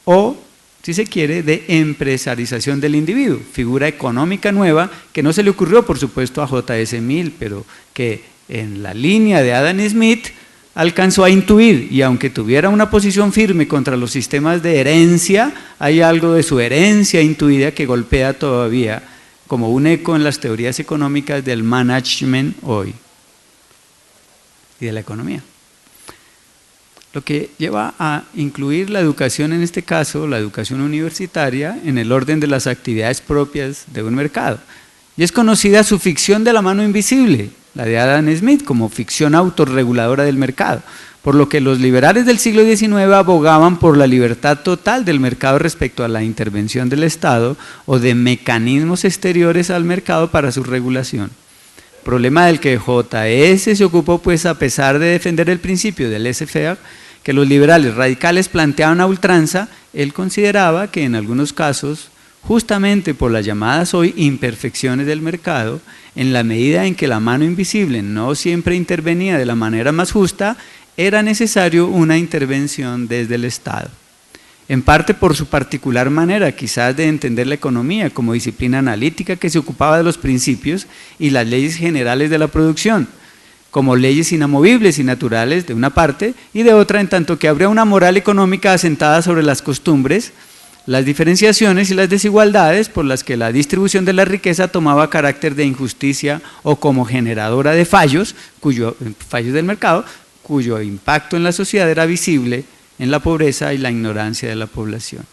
o, si se quiere, de empresarización del individuo, figura económica nueva que no se le ocurrió, por supuesto, a J.S. Mill, pero que en la línea de Adam Smith alcanzó a intuir, y aunque tuviera una posición firme contra los sistemas de herencia, hay algo de su herencia intuida que golpea todavía como un eco en las teorías económicas del management hoy y de la economía. Lo que lleva a incluir la educación, en este caso, la educación universitaria, en el orden de las actividades propias de un mercado. Y es conocida su ficción de la mano invisible, la de Adam Smith, como ficción autorreguladora del mercado, por lo que los liberales del siglo XIX abogaban por la libertad total del mercado respecto a la intervención del Estado o de mecanismos exteriores al mercado para su regulación. Problema del que J.S. se ocupó, pues, a pesar de defender el principio del laissez-faire que los liberales radicales planteaban a ultranza, él consideraba que en algunos casos, justamente por las llamadas hoy imperfecciones del mercado, en la medida en que la mano invisible no siempre intervenía de la manera más justa, era necesario una intervención desde el Estado. En parte por su particular manera, quizás, de entender la economía como disciplina analítica que se ocupaba de los principios y las leyes generales de la producción, como leyes inamovibles y naturales de una parte, y de otra, en tanto que habría una moral económica asentada sobre las costumbres, las diferenciaciones y las desigualdades por las que la distribución de la riqueza tomaba carácter de injusticia o como generadora de fallos del mercado, cuyo impacto en la sociedad era visible en la pobreza y la ignorancia de la población.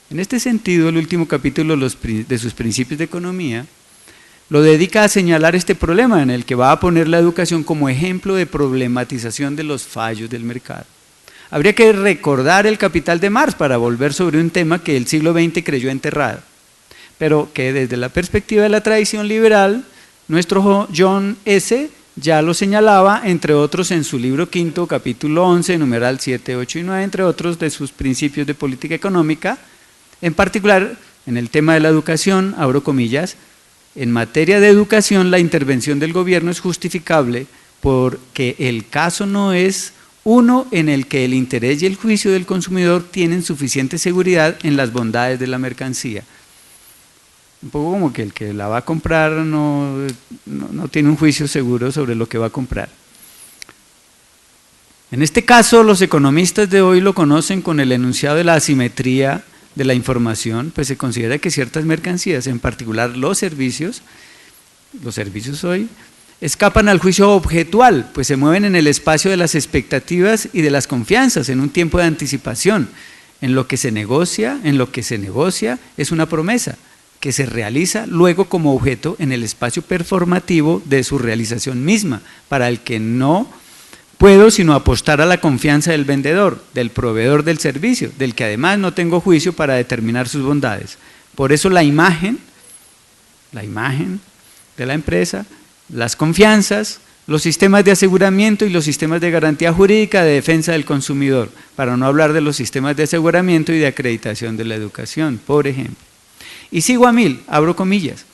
En este sentido, el último capítulo de sus principios de economía lo dedica a señalar este problema, en el que va a poner la educación como ejemplo de problematización de los fallos del mercado. Habría que recordar el Capital de Marx para volver sobre un tema que el siglo XX creyó enterrado, pero que desde la perspectiva de la tradición liberal, nuestro John S. ya lo señalaba, entre otros, en su libro quinto, capítulo 11, numeral 7, 8 y 9, entre otros de sus principios de política económica, en particular en el tema de la educación, abro comillas, en materia de educación la intervención del gobierno es justificable porque el caso no es uno en el que el interés y el juicio del consumidor tienen suficiente seguridad en las bondades de la mercancía. Un poco como que el que la va a comprar no tiene un juicio seguro sobre lo que va a comprar. En este caso, los economistas de hoy lo conocen con el enunciado de la asimetría de la información, pues se considera que ciertas mercancías, en particular los servicios hoy, escapan al juicio objetual, pues se mueven en el espacio de las expectativas y de las confianzas, en un tiempo de anticipación. En lo que se negocia es una promesa que se realiza luego como objeto en el espacio performativo de su realización misma, para el que no puedo sino apostar a la confianza del vendedor, del proveedor del servicio, del que además no tengo juicio para determinar sus bondades. Por eso la imagen de la empresa, las confianzas, los sistemas de aseguramiento y los sistemas de garantía jurídica de defensa del consumidor, para no hablar de los sistemas de aseguramiento y de acreditación de la educación, por ejemplo. Y sigo a Mill, abro comillas.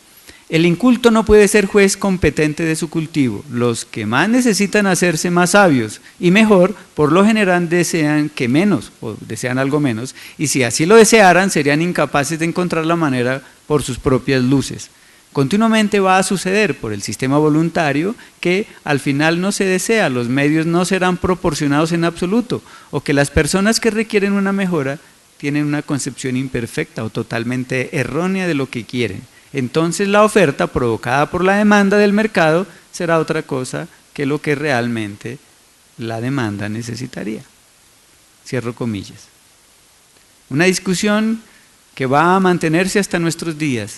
El inculto no puede ser juez competente de su cultivo. Los que más necesitan hacerse más sabios y mejor, por lo general desean que menos, o desean algo menos, y si así lo desearan, serían incapaces de encontrar la manera por sus propias luces. Continuamente va a suceder por el sistema voluntario que al final no se desea, los medios no serán proporcionados en absoluto, o que las personas que requieren una mejora tienen una concepción imperfecta o totalmente errónea de lo que quieren, entonces la oferta provocada por la demanda del mercado será otra cosa que lo que realmente la demanda necesitaría. Cierro comillas. Una discusión que va a mantenerse hasta nuestros días,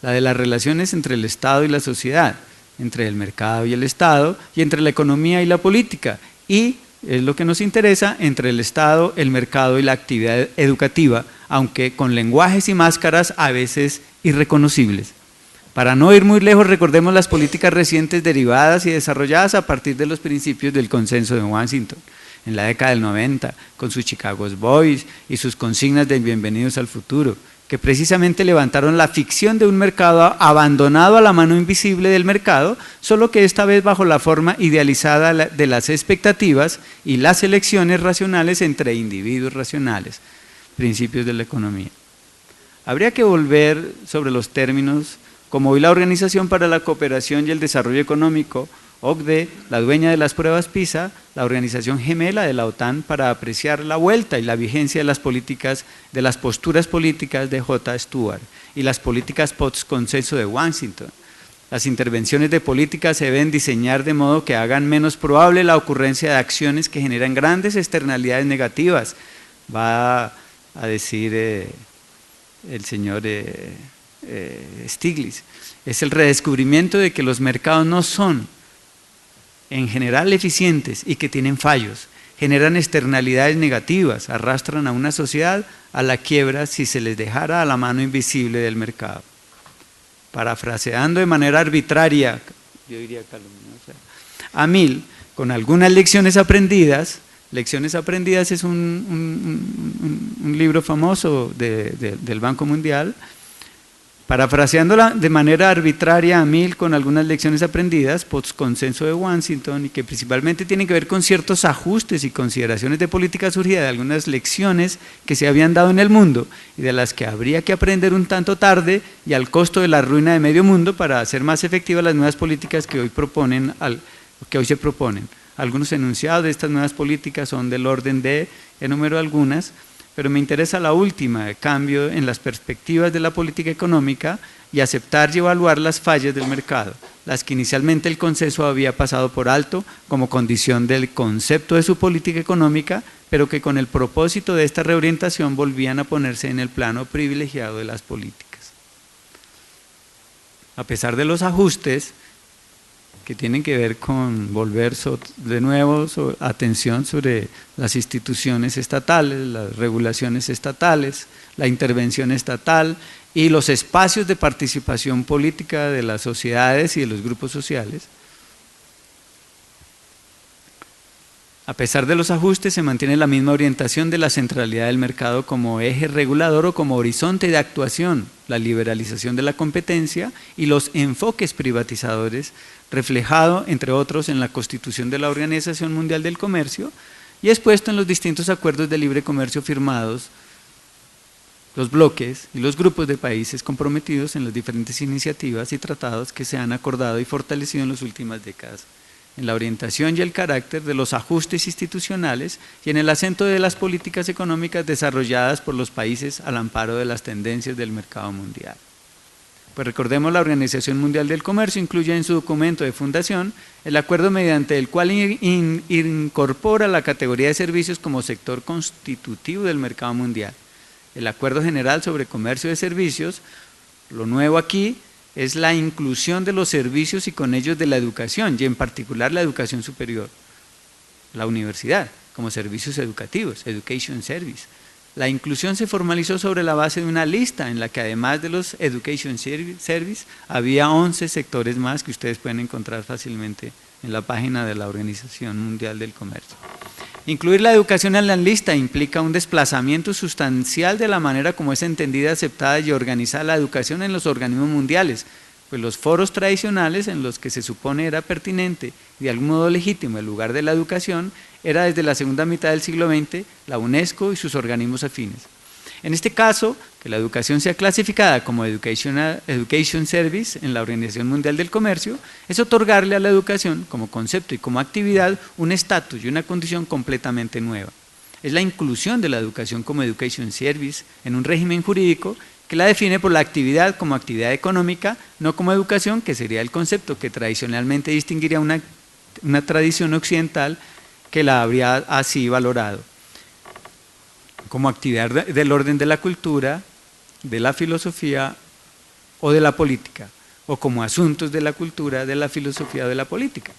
la de las relaciones entre el Estado y la sociedad, entre el mercado y el Estado, y entre la economía y la política, y es lo que nos interesa, entre el Estado, el mercado y la actividad educativa, aunque con lenguajes y máscaras a veces irreconocibles. Para no ir muy lejos, recordemos las políticas recientes derivadas y desarrolladas a partir de los principios del consenso de Washington, en la década del 90, con sus Chicago Boys y sus consignas de bienvenidos al futuro, que precisamente levantaron la ficción de un mercado abandonado a la mano invisible del mercado, solo que esta vez bajo la forma idealizada de las expectativas y las elecciones racionales entre individuos racionales, principios de la economía. Habría que volver sobre los términos, como hoy la Organización para la Cooperación y el Desarrollo Económico, OCDE, la dueña de las pruebas PISA, la organización gemela de la OTAN, para apreciar la vuelta y la vigencia de las políticas, de las posturas políticas de J. Stewart y las políticas post-consenso de Washington. Las intervenciones de política se deben diseñar de modo que hagan menos probable la ocurrencia de acciones que generan grandes externalidades negativas, va a decir el señor Stiglitz. Es el redescubrimiento de que los mercados no son en general eficientes y que tienen fallos, generan externalidades negativas, arrastran a una sociedad a la quiebra si se les dejara a la mano invisible del mercado. Parafraseando de manera arbitraria, yo diría calumniosa, a Mill, con algunas lecciones aprendidas es un libro famoso del Banco Mundial. Parafraseándola de manera arbitraria a Mill, con algunas lecciones aprendidas, post-consenso de Washington, y que principalmente tienen que ver con ciertos ajustes y consideraciones de política surgida de algunas lecciones que se habían dado en el mundo y de las que habría que aprender un tanto tarde y al costo de la ruina de medio mundo para hacer más efectivas las nuevas políticas que hoy se proponen. Algunos enunciados de estas nuevas políticas son del orden de, enumero algunas, pero me interesa la última, cambio en las perspectivas de la política económica y aceptar y evaluar las fallas del mercado, las que inicialmente el consenso había pasado por alto como condición del concepto de su política económica, pero que con el propósito de esta reorientación volvían a ponerse en el plano privilegiado de las políticas. A pesar de los ajustes que tienen que ver con volver de nuevo atención sobre las instituciones estatales, las regulaciones estatales, la intervención estatal y los espacios de participación política de las sociedades y de los grupos sociales. A pesar de los ajustes, se mantiene la misma orientación de la centralidad del mercado como eje regulador o como horizonte de actuación, la liberalización de la competencia y los enfoques privatizadores, reflejado, entre otros, en la Constitución de la Organización Mundial del Comercio y expuesto en los distintos acuerdos de libre comercio firmados, los bloques y los grupos de países comprometidos en las diferentes iniciativas y tratados que se han acordado y fortalecido en las últimas décadas, en la orientación y el carácter de los ajustes institucionales y en el acento de las políticas económicas desarrolladas por los países al amparo de las tendencias del mercado mundial. Pues recordemos, la Organización Mundial del Comercio incluye en su documento de fundación el acuerdo mediante el cual incorpora la categoría de servicios como sector constitutivo del mercado mundial. El Acuerdo General sobre Comercio de Servicios, lo nuevo aquí es la inclusión de los servicios y con ellos de la educación, y en particular la educación superior, la universidad, como servicios educativos, Education Service. La inclusión se formalizó sobre la base de una lista en la que además de los Education Service había 11 sectores más que ustedes pueden encontrar fácilmente en la página de la Organización Mundial del Comercio. Incluir la educación en la lista implica un desplazamiento sustancial de la manera como es entendida, aceptada y organizada la educación en los organismos mundiales, pues los foros tradicionales en los que se supone era pertinente y de algún modo legítimo el lugar de la educación era desde la segunda mitad del siglo XX la UNESCO y sus organismos afines. En este caso, que la educación sea clasificada como Education Service en la Organización Mundial del Comercio, es otorgarle a la educación como concepto y como actividad un estatus y una condición completamente nueva. Es la inclusión de la educación como Education Service en un régimen jurídico que la define por la actividad como actividad económica, no como educación, que sería el concepto que tradicionalmente distinguiría una tradición occidental que la habría así valorado, como actividad del orden de la cultura, de la filosofía o de la política, o como asuntos de la cultura, de la filosofía o de la política.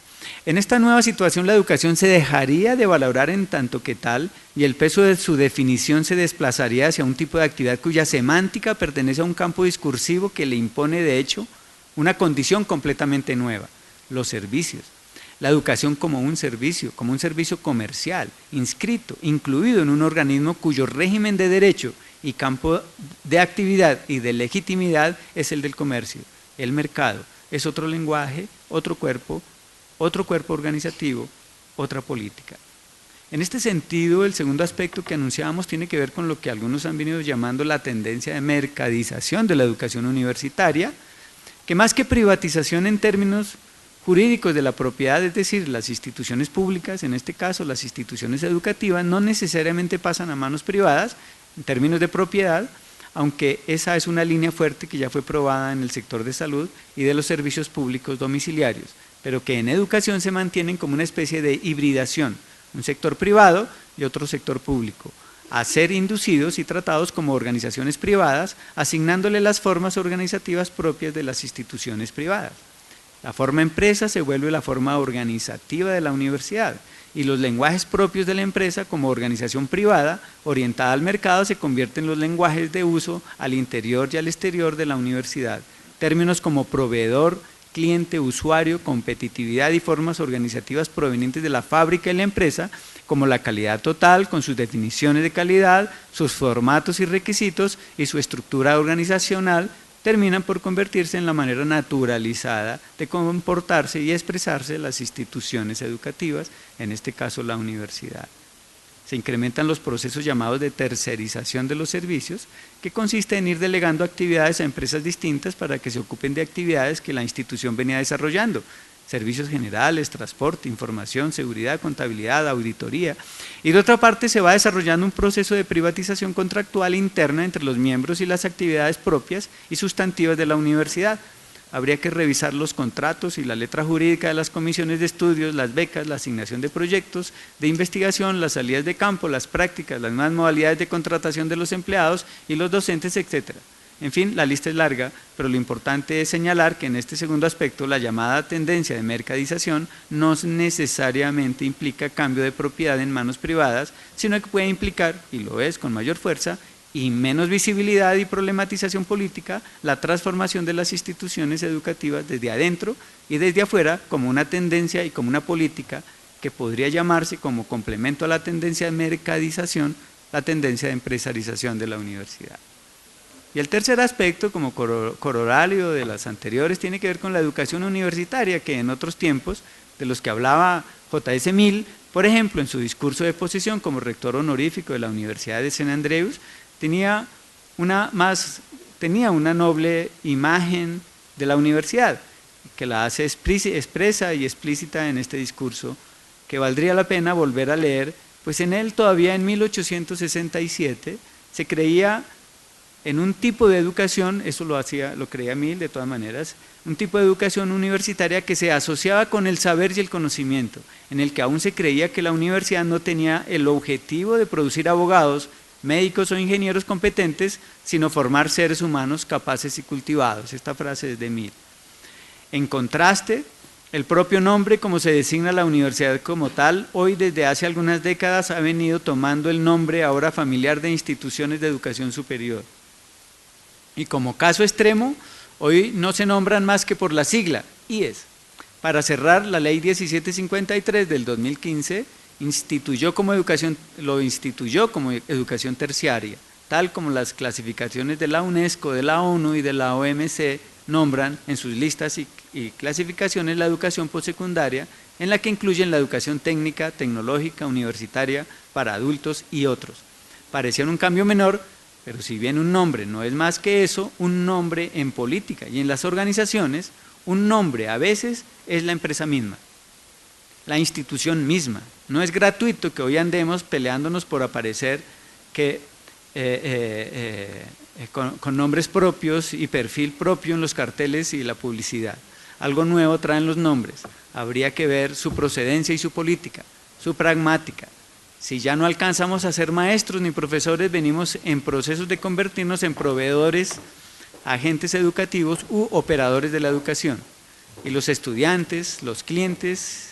En esta nueva situación la educación se dejaría de valorar en tanto que tal y el peso de su definición se desplazaría hacia un tipo de actividad cuya semántica pertenece a un campo discursivo que le impone de hecho una condición completamente nueva, los servicios. La educación como un servicio comercial, inscrito, incluido en un organismo cuyo régimen de derecho y campo de actividad y de legitimidad es el del comercio. El mercado es otro lenguaje, otro cuerpo organizativo, otra política. En este sentido, el segundo aspecto que anunciábamos tiene que ver con lo que algunos han venido llamando la tendencia de mercadización de la educación universitaria, que más que privatización en términos jurídicos de la propiedad, es decir, las instituciones públicas, en este caso las instituciones educativas, no necesariamente pasan a manos privadas en términos de propiedad, aunque esa es una línea fuerte que ya fue probada en el sector de salud y de los servicios públicos domiciliarios, pero que en educación se mantienen como una especie de hibridación, un sector privado y otro sector público, a ser inducidos y tratados como organizaciones privadas, asignándole las formas organizativas propias de las instituciones privadas. La forma empresa se vuelve la forma organizativa de la universidad y los lenguajes propios de la empresa como organización privada orientada al mercado se convierten en los lenguajes de uso al interior y al exterior de la universidad. Términos como proveedor, cliente, usuario, competitividad y formas organizativas provenientes de la fábrica y la empresa, como la calidad total con sus definiciones de calidad, sus formatos y requisitos y su estructura organizacional, terminan por convertirse en la manera naturalizada de comportarse y expresarse las instituciones educativas, en este caso la universidad. Se incrementan los procesos llamados de tercerización de los servicios, que consiste en ir delegando actividades a empresas distintas para que se ocupen de actividades que la institución venía desarrollando, servicios generales, transporte, información, seguridad, contabilidad, auditoría. Y de otra parte se va desarrollando un proceso de privatización contractual interna entre los miembros y las actividades propias y sustantivas de la universidad. Habría que revisar los contratos y la letra jurídica de las comisiones de estudios, las becas, la asignación de proyectos de investigación, las salidas de campo, las prácticas, las nuevas modalidades de contratación de los empleados y los docentes, etc. En fin, la lista es larga, pero lo importante es señalar que en este segundo aspecto la llamada tendencia de mercadización no necesariamente implica cambio de propiedad en manos privadas, sino que puede implicar, y lo es con mayor fuerza, y menos visibilidad y problematización política, la transformación de las instituciones educativas desde adentro y desde afuera como una tendencia y como una política que podría llamarse como complemento a la tendencia de mercadización, la tendencia de empresarización de la universidad. Y el tercer aspecto, como corolario de las anteriores, tiene que ver con la educación universitaria, que en otros tiempos, de los que hablaba J.S. Mill, por ejemplo, en su discurso de posesión como rector honorífico de la Universidad de St. Andrews, tenía una noble imagen de la universidad, que la hace expresa y explícita en este discurso, que valdría la pena volver a leer, pues en él todavía en 1867 se creía en un tipo de educación, eso lo creía Mill de todas maneras, un tipo de educación universitaria que se asociaba con el saber y el conocimiento, en el que aún se creía que la universidad no tenía el objetivo de producir abogados, médicos o ingenieros competentes, sino formar seres humanos capaces y cultivados. Esta frase es de Mill. En contraste, el propio nombre, como se designa la universidad como tal, hoy desde hace algunas décadas ha venido tomando el nombre ahora familiar de instituciones de educación superior. Y como caso extremo, hoy no se nombran más que por la sigla, IES. Para cerrar, la ley 1753 del 2015 lo instituyó como educación terciaria, tal como las clasificaciones de la UNESCO, de la ONU y de la OMC nombran en sus listas y clasificaciones la educación postsecundaria, en la que incluyen la educación técnica, tecnológica, universitaria, para adultos y otros. Parecía un cambio menor, pero si bien un nombre no es más que eso, un nombre en política y en las organizaciones, un nombre a veces es la empresa misma, la institución misma. No es gratuito que hoy andemos peleándonos por aparecer que con nombres propios y perfil propio en los carteles y la publicidad. Algo nuevo traen los nombres. Habría que ver su procedencia y su política, su pragmática. Si ya no alcanzamos a ser maestros ni profesores, venimos en procesos de convertirnos en proveedores, agentes educativos u operadores de la educación. Y los estudiantes, los clientes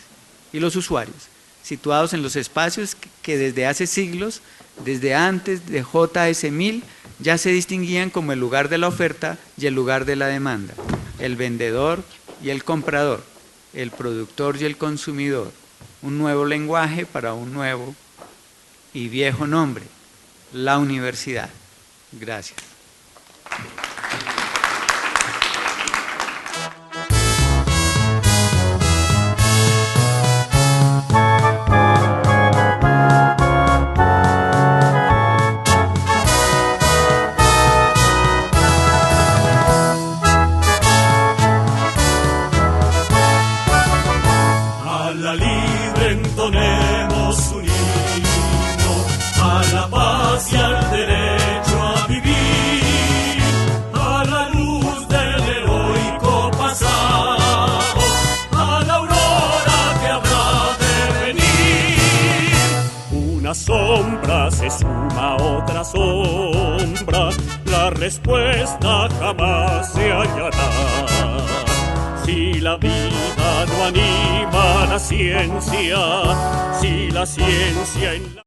y los usuarios, situados en los espacios que desde hace siglos, desde antes de JS 1000, ya se distinguían como el lugar de la oferta y el lugar de la demanda, el vendedor y el comprador, el productor y el consumidor, un nuevo lenguaje para un nuevo y viejo nombre, la universidad. Gracias. A la libre entonemos un himno, a la paz y al derecho a vivir, a la luz del heroico pasado, a la aurora que habrá de venir. Una sombra se suma a otra sombra, la respuesta jamás se hallará. Si la vida no anima la ciencia, si la ciencia en la